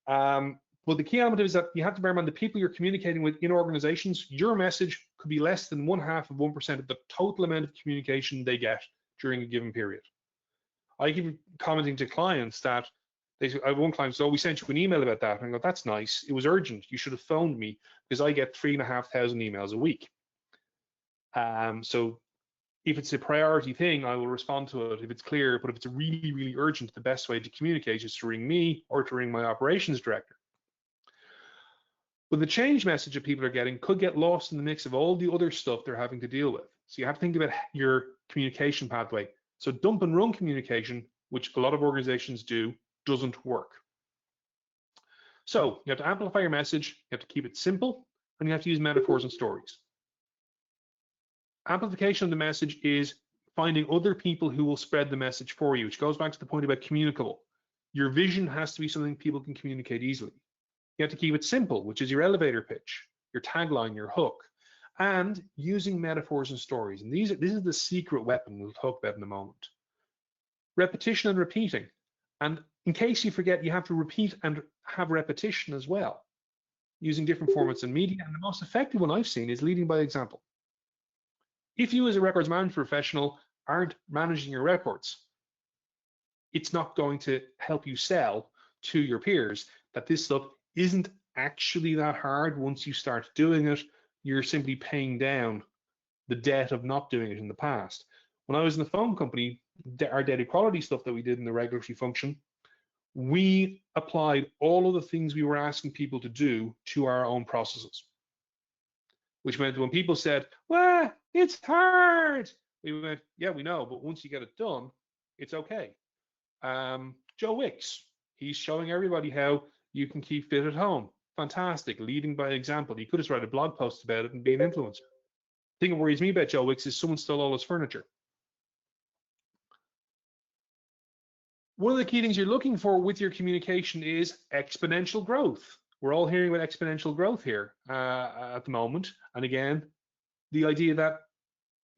But the key element is that you have to bear in mind the people you're communicating with in organizations, your message could be less than 0.5% of the total amount of communication they get during a given period. I keep commenting to clients that I have one client, so we sent you an email about that. And I go, that's nice. It was urgent. You should have phoned me because I get 3,500 emails a week. So if it's a priority thing, I will respond to it if it's clear. But if it's really, really urgent, the best way to communicate is to ring me or to ring my operations director. But the change message that people are getting could get lost in the mix of all the other stuff they're having to deal with. So you have to think about your communication pathway. So dump and run communication, which a lot of organizations do, doesn't work. So you have to amplify your message, you have to keep it simple, and you have to use metaphors and stories. Amplification of the message is finding other people who will spread the message for you, which goes back to the point about communicable. Your vision has to be something people can communicate easily. You have to keep it simple, which is your elevator pitch, your tagline, your hook, and using metaphors and stories. And this is the secret weapon we'll talk about in a moment. Repetition and repeating. And in case you forget, you have to repeat and have repetition as well, using different formats and media. And the most effective one I've seen is leading by example. If you as a records management professional aren't managing your records, it's not going to help you sell to your peers that this stuff isn't actually that hard. Once you start doing it, you're simply paying down the debt of not doing it in the past. When I was in the phone company, our data quality stuff that we did in the regulatory function, we applied all of the things we were asking people to do to our own processes, which meant when people said, well, it's hard, we went, yeah, we know, but once you get it done, it's okay. Joe Wicks, he's showing everybody how you can keep fit at home. Fantastic, leading by example. You could just write a blog post about it and be an influencer. The thing that worries me about Joe Wicks is someone stole all his furniture. One of the key things you're looking for with your communication is exponential growth. We're all hearing about exponential growth here at the moment. And again, the idea that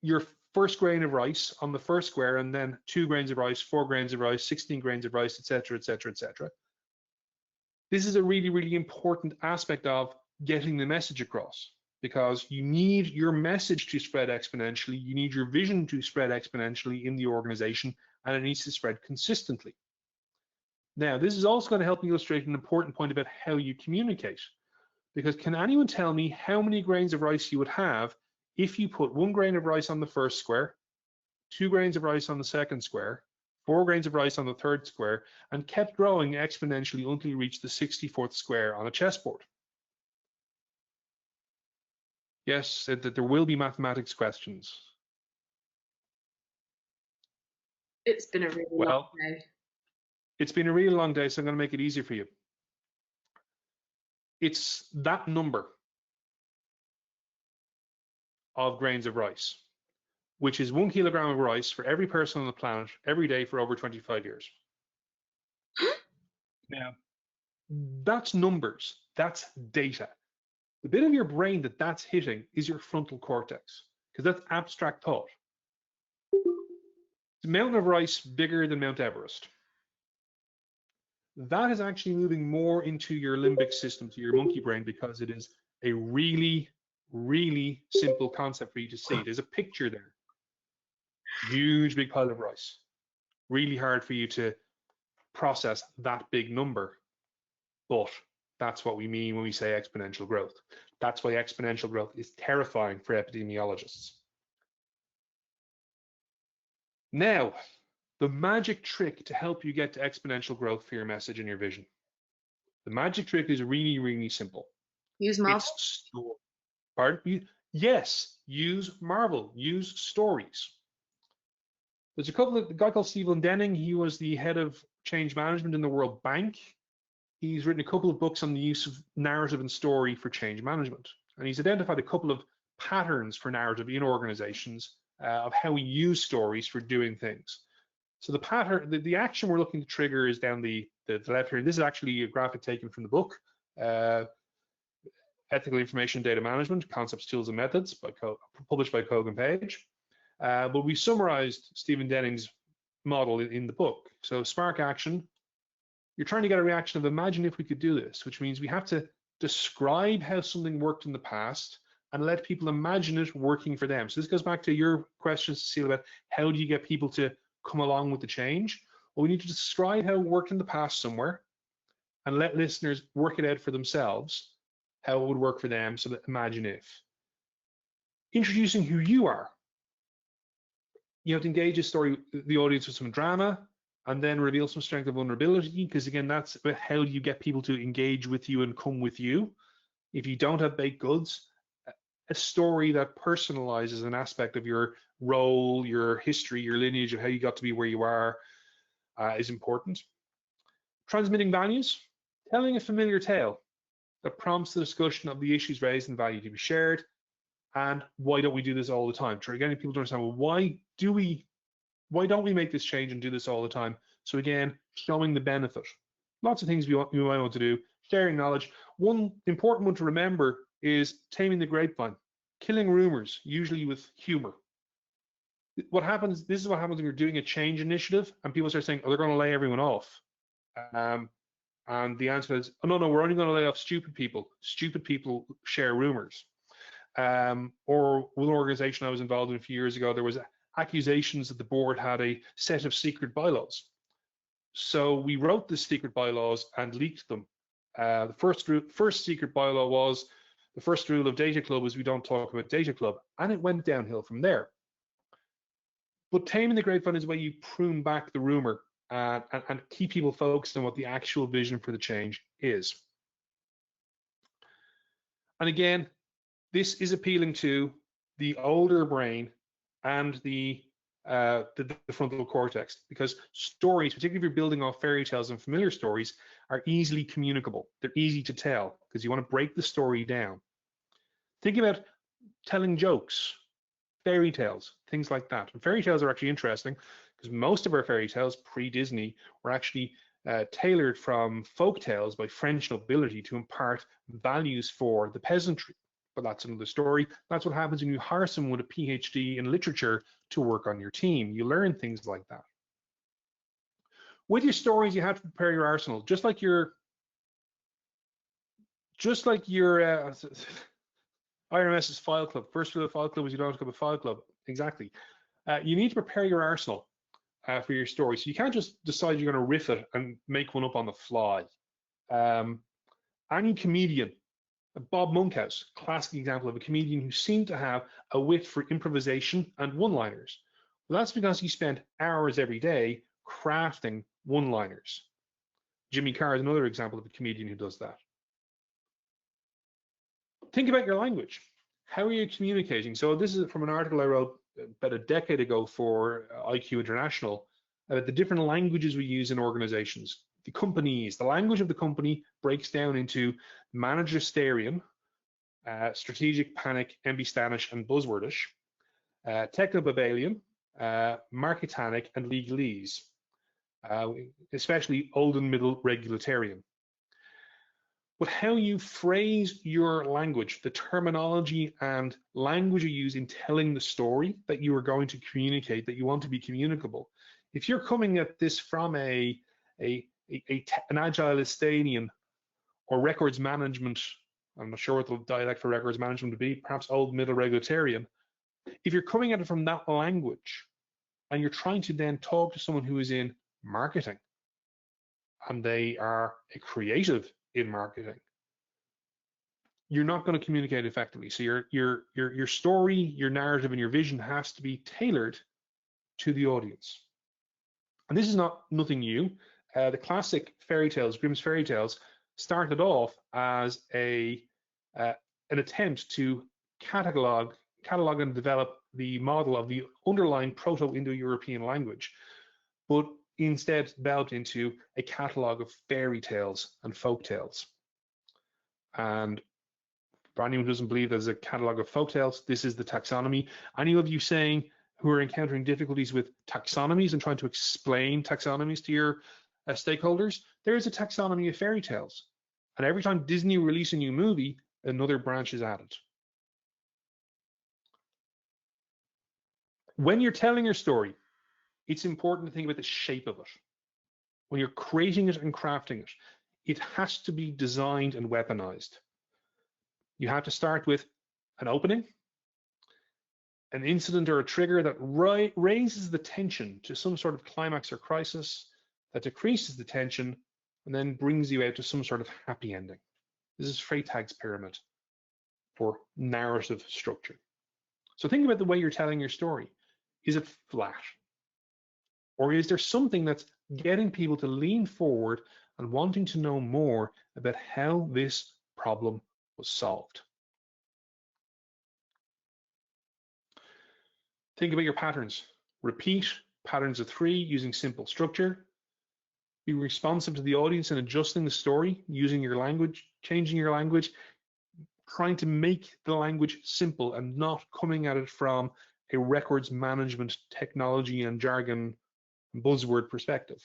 your first grain of rice on the first square, and then 2 grains of rice, 4 grains of rice, 16 grains of rice, etc., etc., etc. This is a really, really important aspect of getting the message across, because you need your message to spread exponentially, you need your vision to spread exponentially in the organization, and it needs to spread consistently. Now, this is also going to help me illustrate an important point about how you communicate, because can anyone tell me how many grains of rice you would have if you put 1 grain of rice on the first square, 2 grains of rice on the second square, 4 grains of rice on the third square, and kept growing exponentially until you reach the 64th square on a chessboard? Yes, that there will be mathematics questions. It's been a really long day. It's been a really long day, so I'm going to make it easier for you. It's that number of grains of rice, which is 1 kilogram of rice for every person on the planet every day for over 25 years. Now, that's numbers, that's data. The bit of your brain that's hitting is your frontal cortex, because that's abstract thought. The mountain of rice bigger than Mount Everest. That is actually moving more into your limbic system, to your monkey brain, because it is a really, really simple concept for you to see. There's a picture there. Huge big pile of rice. Really hard for you to process that big number. But that's what we mean when we say exponential growth. That's why exponential growth is terrifying for epidemiologists. Now, the magic trick to help you get to exponential growth for your message and your vision. The magic trick is really, really simple. Use Marvel? Pardon? Yes, use Marvel, use stories. There's a guy called Stephen Denning. He was the head of change management in the World Bank. He's written a couple of books on the use of narrative and story for change management. And he's identified a couple of patterns for narrative in organizations of how we use stories for doing things. So the pattern, the action we're looking to trigger is down the left here. This is actually a graphic taken from the book, Ethical Information Data Management, Concepts, Tools, and Methods, published by Kogan Page. But we summarized Stephen Denning's model in the book. So spark action, you're trying to get a reaction of imagine if we could do this, which means we have to describe how something worked in the past and let people imagine it working for them. So this goes back to your questions, Cecile, about how do you get people to come along with the change? Well, we need to describe how it worked in the past somewhere and let listeners work it out for themselves, how it would work for them, so that imagine if. Introducing who you are. You have to engage the audience with some drama, and then reveal some strength and vulnerability, because again, that's about how you get people to engage with you and come with you. If you don't have baked goods, a story that personalizes an aspect of your role, your history, your lineage of how you got to be where you are is important. Transmitting values, telling a familiar tale that prompts the discussion of the issues raised and value to be shared. And why don't we do this all the time? Try getting people to understand, well, why don't we make this change and do this all the time? So again, showing the benefit. Lots of things we might want to do. Sharing knowledge. One important one to remember is taming the grapevine. Killing rumors, usually with humor. This is what happens when you're doing a change initiative and people start saying, oh, they're going to lay everyone off. And the answer is, oh, no, we're only going to lay off stupid people. Stupid people share rumors. Or one organization I was involved in a few years ago, there was accusations that the board had a set of secret bylaws. So we wrote the secret bylaws and leaked them. The first secret bylaw was, the first rule of Data Club is we don't talk about Data Club, and it went downhill from there. But taming the grapevine is where you prune back the rumor and keep people focused on what the actual vision for the change is. And again, this is appealing to the older brain and the frontal cortex, because stories, particularly if you're building off fairy tales and familiar stories, are easily communicable. They're easy to tell because you want to break the story down. Think about telling jokes, fairy tales, things like that. And fairy tales are actually interesting because most of our fairy tales pre-Disney were actually tailored from folk tales by French nobility to impart values for the peasantry. But that's another story. That's what happens when you hire someone with a PhD in literature to work on your team. You learn things like that. With your stories, you have to prepare your arsenal, just like your IRMS's file club. First rule of file club is you don't have to go to file club. Exactly. You need to prepare your arsenal for your story. So you can't just decide you're going to riff it and make one up on the fly. Any comedian, Bob Monkhouse, classic example of a comedian who seemed to have a wit for improvisation and one-liners. Well, that's because he spent hours every day crafting one-liners. Jimmy Carr is another example of a comedian who does that. Think about your language. how are you communicating? So this is from an article I wrote about a decade ago for IQ International about the different languages we use in organizations. The companies, the language of the company breaks down into manageristerian, strategic, panic, embistanish, and buzzwordish, technobabalian, marketanic, and legalese, especially old and middle regulatorian. But how you phrase your language, the terminology and language you use in telling the story that you are going to communicate, that you want to be communicable. If you're coming at this from an agilistanian or records management, I'm not sure what the dialect for records management would be, perhaps old middle regulatorian. If you're coming at it from that language and you're trying to then talk to someone who is in marketing and they are a creative in marketing, you're not going to communicate effectively. So your story, your narrative, and your vision has to be tailored to the audience. And this is nothing new. The classic fairy tales, Grimm's fairy tales, started off as an attempt to catalog and develop the model of the underlying Proto-Indo-European language, but instead developed into a catalog of fairy tales and folk tales. And for anyone who doesn't believe there's a catalog of folk tales, this is the taxonomy. Any of you saying who are encountering difficulties with taxonomies and trying to explain taxonomies to your stakeholders, there is a taxonomy of fairy tales. And every time Disney releases a new movie, another branch is added. When you're telling your story, it's important to think about the shape of it. When you're creating it and crafting it, it has to be designed and weaponized. You have to start with an opening, an incident or a trigger that raises the tension to some sort of climax or crisis, that decreases the tension, and then brings you out to some sort of happy ending. This is Freytag's pyramid for narrative structure. So think about the way you're telling your story. Is it flat? Or is there something that's getting people to lean forward and wanting to know more about how this problem was solved? Think about your patterns. Repeat patterns of 3 using simple structure. Be responsive to the audience and adjusting the story, using your language, changing your language, trying to make the language simple and not coming at it from a records management technology and jargon buzzword perspective.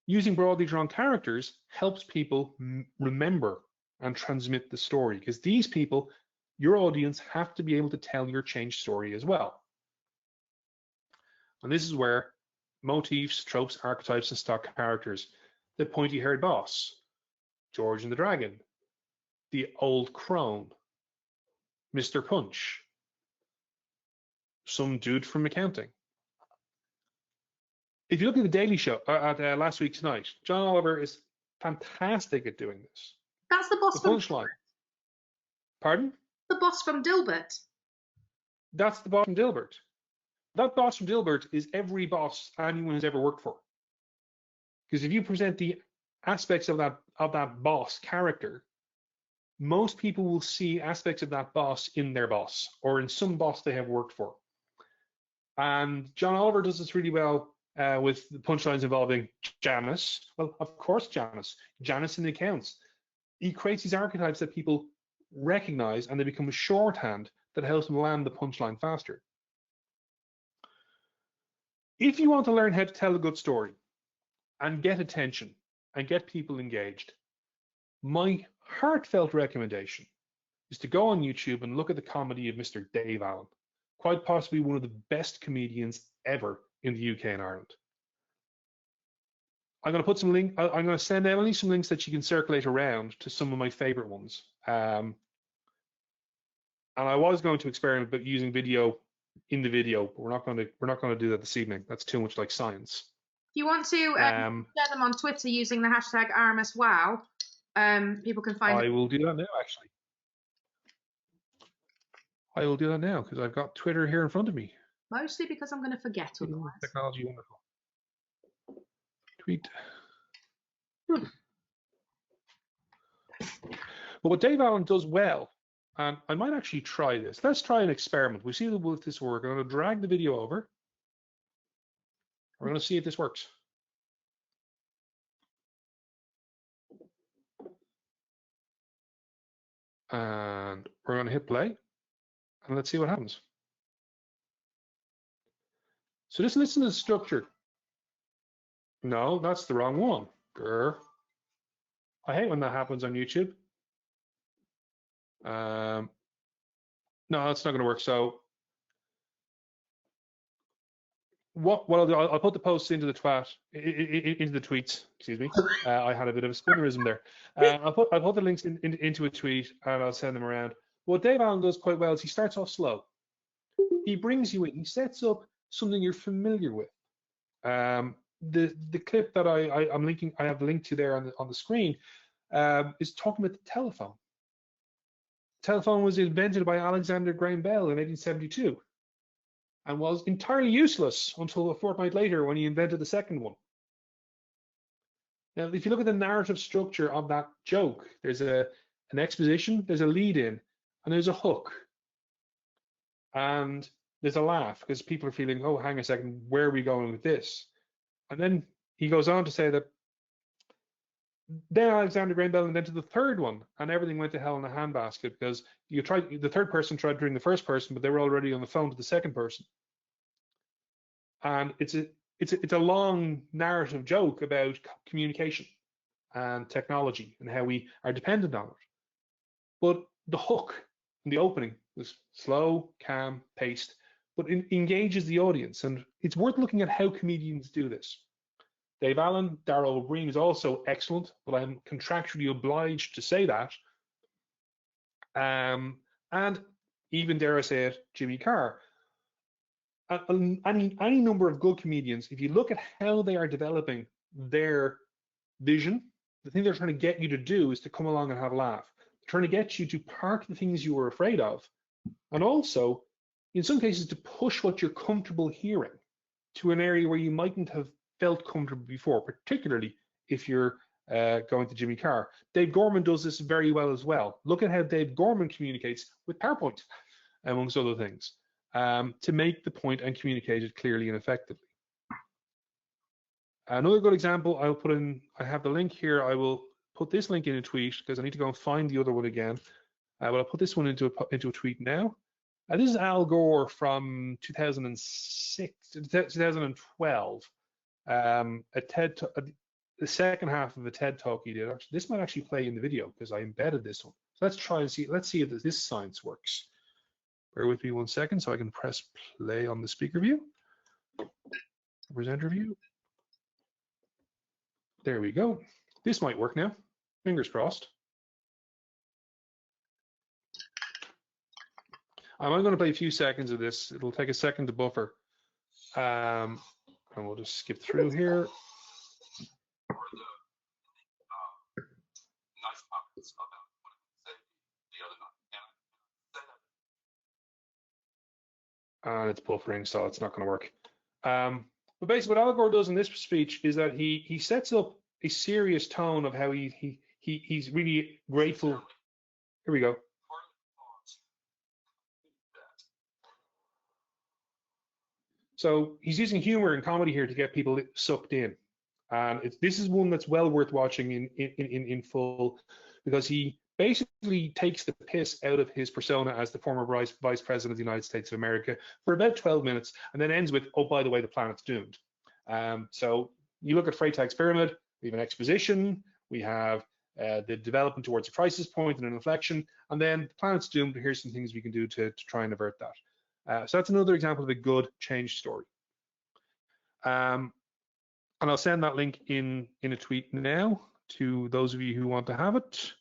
Using broadly drawn characters helps people remember and transmit the story, because these people, your audience, have to be able to tell your change story as well. And this is where motifs, tropes, archetypes, and stock characters, the pointy-haired boss, George and the Dragon, the old crone, Mr. Punch, some dude from accounting. If you look at the Daily Show at last week tonight, John Oliver is fantastic at doing this. That's the boss from punchline. Pardon? The boss from Dilbert. That's the boss from Dilbert. That boss from Dilbert is every boss anyone has ever worked for. Because if you present the aspects of that boss character, most people will see aspects of that boss in their boss or in some boss they have worked for. And John Oliver does this really well with the punchlines involving Janice. Well, of course, Janice in the accounts. He creates these archetypes that people recognize and they become a shorthand that helps them land the punchline faster. If you want to learn how to tell a good story and get attention and get people engaged, my heartfelt recommendation is to go on YouTube and look at the comedy of Mr. Dave Allen, quite possibly one of the best comedians ever in the UK and Ireland. I'm going to put some link. I'm going to send Emily some links that she can circulate around to some of my favorite ones. And I was going to experiment with using video in the video, but we're not going to do that this evening. That's too much like science. If you want to share them on Twitter using the hashtag RMSWow, people can find. I will do that now, actually. I will do that now because I've got Twitter here in front of me. Mostly because I'm going to forget otherwise. Technology, wonderful. Tweet. But what Dave Allen does well And I might actually try this. Let's try an experiment. We see if this works. I'm going to drag the video over. We're going to see if this works. And we're going to hit play. And let's see what happens. So just listen to the structure. No, that's the wrong one. Grr. I hate when that happens on YouTube. No, that's not going to work. So what I'll do, I'll put the posts into the into the tweets. Excuse me. I had a bit of a spinnerism there. I'll put the links into a tweet and I'll send them around. What Dave Allen does quite well is he starts off slow. He brings you in. He sets up something you're familiar with. The clip that I'm linking, I have linked to there on the screen, is talking about the telephone. The telephone was invented by Alexander Graham Bell in 1872 and was entirely useless until a fortnight later when he invented the second one. Now, if you look at the narrative structure of that joke, there's an exposition, there's a lead in, and there's a hook. And there's a laugh because people are feeling, oh, hang a second, where are we going with this? And then he goes on to say that then Alexander Graham Bell invented the third one, and everything went to hell in a handbasket because the third person tried to ring the first person, but they were already on the phone to the second person. And it's a long narrative joke about communication and technology and how we are dependent on it. But the hook in the opening was slow, calm, paced, but it engages the audience. And it's worth looking at how comedians do this. Dave Allen, Daragh O'Brien is also excellent, but I'm contractually obliged to say that. And even, dare I say it, Jimmy Carr. Any number of good comedians, if you look at how they are developing their vision, the thing they're trying to get you to do is to come along and have a laugh. They're trying to get you to park the things you were afraid of, and also, in some cases, to push what you're comfortable hearing to an area where you mightn't have felt comfortable before, particularly if you're going to Jimmy Carr. Dave Gorman does this very well as well. Look at how Dave Gorman communicates with PowerPoint, amongst other things, to make the point and communicate it clearly and effectively. Another good example I'll put in, I have the link here, I will put this link in a tweet because I need to go and find the other one again. But I'll put this one into a tweet now. This is Al Gore from 2012. The second half of a TED talk he did. This might actually play in the video because I embedded this one. So let's try and see. Let's see if this science works. Bear with me 1 second so I can press play on the speaker view. Presenter view. There we go. This might work now. Fingers crossed. I'm going to play a few seconds of this. It'll take a second to buffer. And we'll just skip through here. And it's buffering, so it's not going to work. But basically, what Al Gore does in this speech is that he sets up a serious tone of how he's really grateful. Here we go. So he's using humor and comedy here to get people sucked in. And this is one that's well worth watching in full because he basically takes the piss out of his persona as the former vice president of the United States of America for about 12 minutes and then ends with, oh, by the way, the planet's doomed. So you look at Freytag's pyramid, we have an exposition, we have the development towards a crisis point and an inflection, and then the planet's doomed, here's some things we can do to try and avert that. So that's another example of a good change story. And I'll send that link in a tweet now to those of you who want to have it.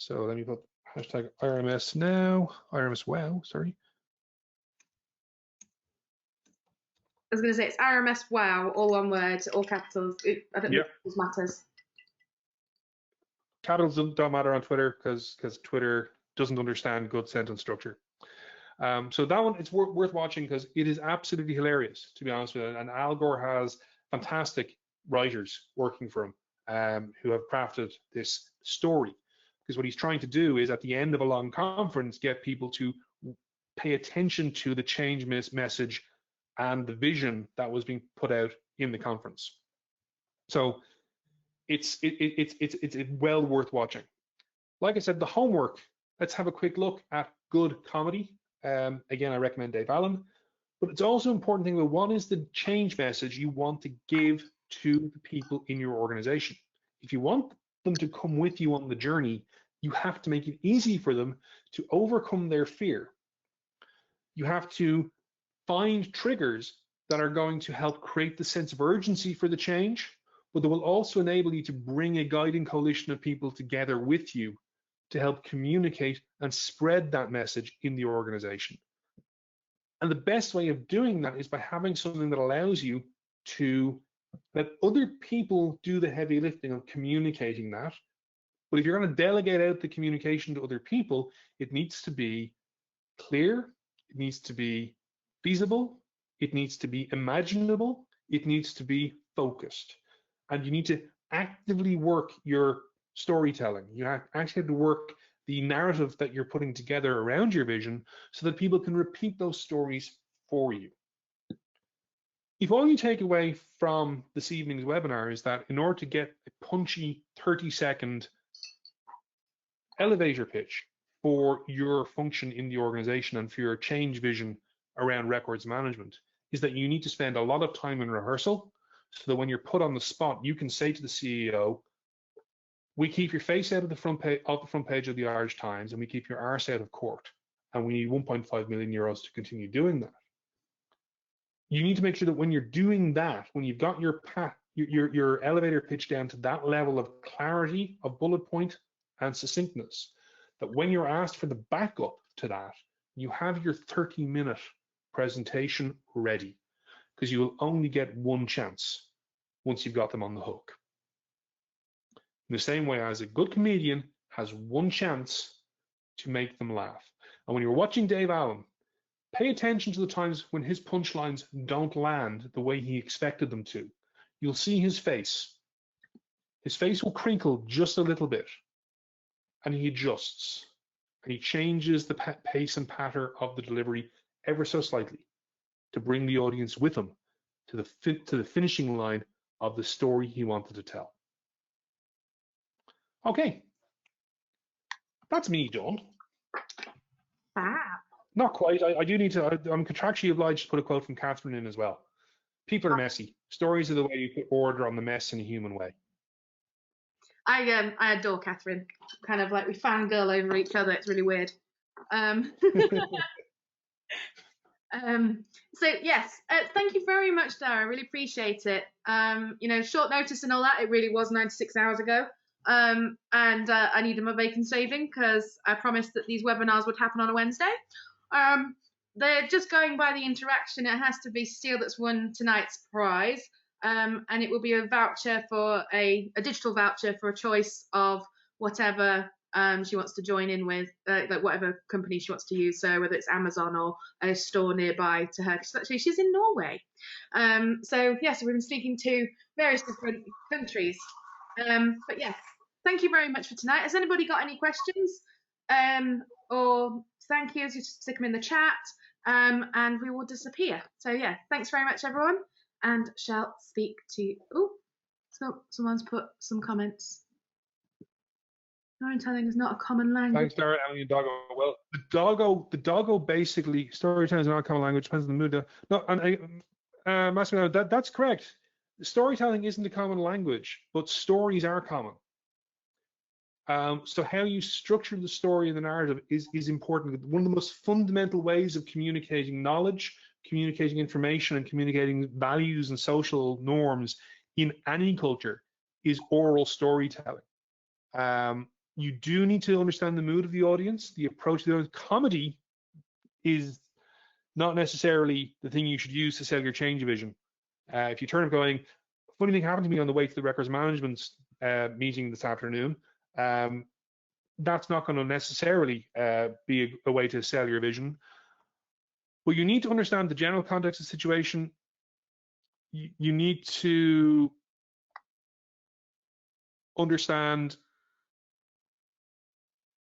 So let me put hashtag RMS now, RMS wow, sorry. I was going to say it's RMS wow, all one word, all capitals. I don't know if it matters. Capitals don't matter on Twitter because Twitter doesn't understand good sentence structure. So that one, it's worth watching because it is absolutely hilarious, to be honest with you. And Al Gore has fantastic writers working for him who have crafted this story. because what he's trying to do is at the end of a long conference, get people to pay attention to the change message and the vision that was being put out in the conference. So it's well worth watching. Like I said, the homework, let's have a quick look at good comedy. Again, I recommend Dave Allen, but it's also important thing about what is the change message you want to give to the people in your organization. If you want them to come with you on the journey, you have to make it easy for them to overcome their fear. You have to find triggers that are going to help create the sense of urgency for the change, but that will also enable you to bring a guiding coalition of people together with you to help communicate and spread that message in the organization. And the best way of doing that is by having something that allows you to let other people do the heavy lifting of communicating that. But if you're going to delegate out the communication to other people, it needs to be clear, it needs to be feasible, it needs to be imaginable, it needs to be focused. And you need to actively work your storytelling. You actually have to work the narrative that you're putting together around your vision so that people can repeat those stories for you. If all you take away from this evening's webinar is that in order to get a punchy 30-second elevator pitch for your function in the organization and for your change vision around records management, is that you need to spend a lot of time in rehearsal so that when you're put on the spot, you can say to the CEO, we keep your face out of the front page of the Irish Times and we keep your arse out of court. And we need 1.5 million euros to continue doing that. You need to make sure that when you're doing that, when you've got your elevator pitch down to that level of clarity, of bullet point and succinctness, that when you're asked for the backup to that, you have your 30-minute presentation ready, because you will only get one chance once you've got them on the hook. In the same way as a good comedian has one chance to make them laugh. And when you're watching Dave Allen, pay attention to the times when his punchlines don't land the way he expected them to. You'll see his face. His face will crinkle just a little bit, and he adjusts, and he changes the pace and pattern of the delivery ever so slightly to bring the audience with him to the finishing line of the story he wanted to tell. Okay, that's me done. Fab. Not quite. I do need to. I'm contractually obliged to put a quote from Catherine in as well. People are messy. Stories are the way you put order on the mess in a human way. I adore Catherine. Kind of like we fangirl over each other. It's really weird. So yes, thank you very much, Daragh. I really appreciate it. You know, short notice and all that. It really was 96 hours ago. And I needed my bacon saving because I promised that these webinars would happen on a Wednesday. They're just going by the interaction. It has to be Steele that's won tonight's prize. And it will be a voucher for a digital voucher for a choice of whatever she wants to join in with, like whatever company she wants to use. So whether it's Amazon or a store nearby to her, because actually she's in Norway. So yes, we've been speaking to various different countries. But yes, thank you very much for tonight. Has anybody got any questions or thank yous? You just stick them in the chat, and we will disappear. So yeah, thanks very much, everyone, and shall speak to. Oh, so someone's put some comments. Storytelling is not a common language. Thanks, Daragh, Emily, and Doggo. Well, the Doggo basically, storytelling is not a common language, depends on the mood. No, and that's correct. Storytelling isn't a common language, but stories are common. So how you structure the story and the narrative is important. One of the most fundamental ways of communicating knowledge, communicating information, and communicating values and social norms in any culture is oral storytelling. You do need to understand the mood of the audience, the approach to the audience. Comedy is not necessarily the thing you should use to sell your change vision. If you turn up going, funny thing happened to me on the way to the records management meeting this afternoon, that's not going to necessarily be a way to sell your vision. But you need to understand the general context of the situation. You need to understand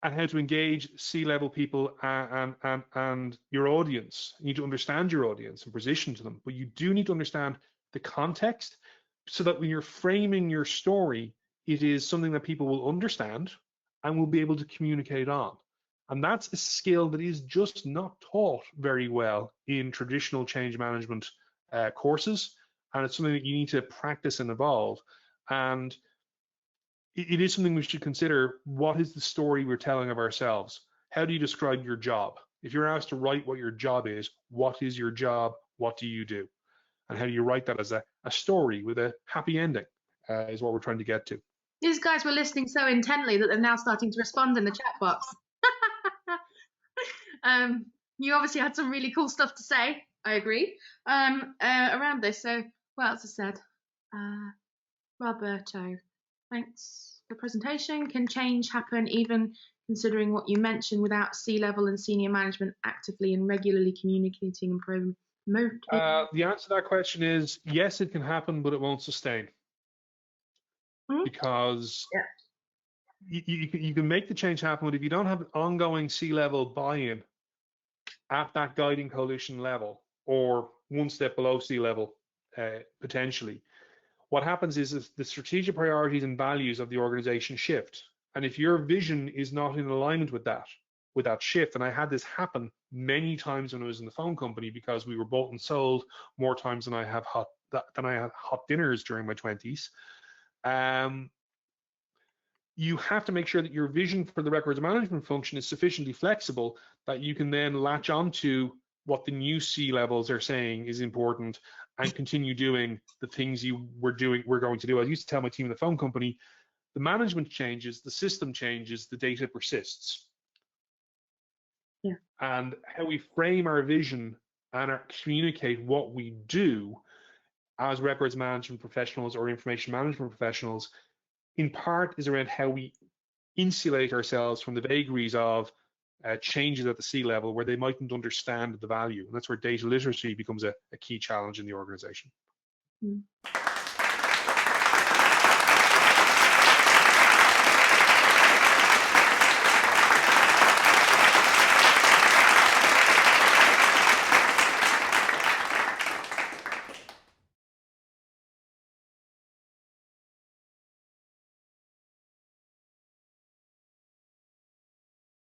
and how to engage C-level people and your audience. You need to understand your audience and position to them, but you do need to understand the context so that when you're framing your story, it is something that people will understand and will be able to communicate on. And that's a skill that is just not taught very well in traditional change management courses. And it's something that you need to practice and evolve. And it is something we should consider. What is the story we're telling of ourselves? How do you describe your job? If you're asked to write what your job is, what is your job? What do you do? And how do you write that as a story with a happy ending is what we're trying to get to. These guys were listening so intently that they're now starting to respond in the chat box. You obviously had some really cool stuff to say. I agree. Around this. So what else is said? Roberto, thanks for the presentation. Can change happen even considering what you mentioned without C-level and senior management actively and regularly communicating and promoting? The answer to that question is yes, it can happen, but it won't sustain. Because you can make the change happen, but if you don't have ongoing C-level buy-in at that guiding coalition level, or one step below C-level potentially, what happens is the strategic priorities and values of the organization shift. And if your vision is not in alignment with that shift, and I had this happen many times when I was in the phone company, because we were bought and sold more times than I had hot dinners during my 20s. You have to make sure that your vision for the records management function is sufficiently flexible that you can then latch onto what the new C-levels are saying is important and continue doing the things you were going to do. I used to tell my team in the phone company, the management changes, the system changes, the data persists. Yeah. And how we frame our vision and communicate what we do as records management professionals or information management professionals, in part, is around how we insulate ourselves from the vagaries of changes at the C-level where they mightn't understand the value. And that's where data literacy becomes a key challenge in the organization.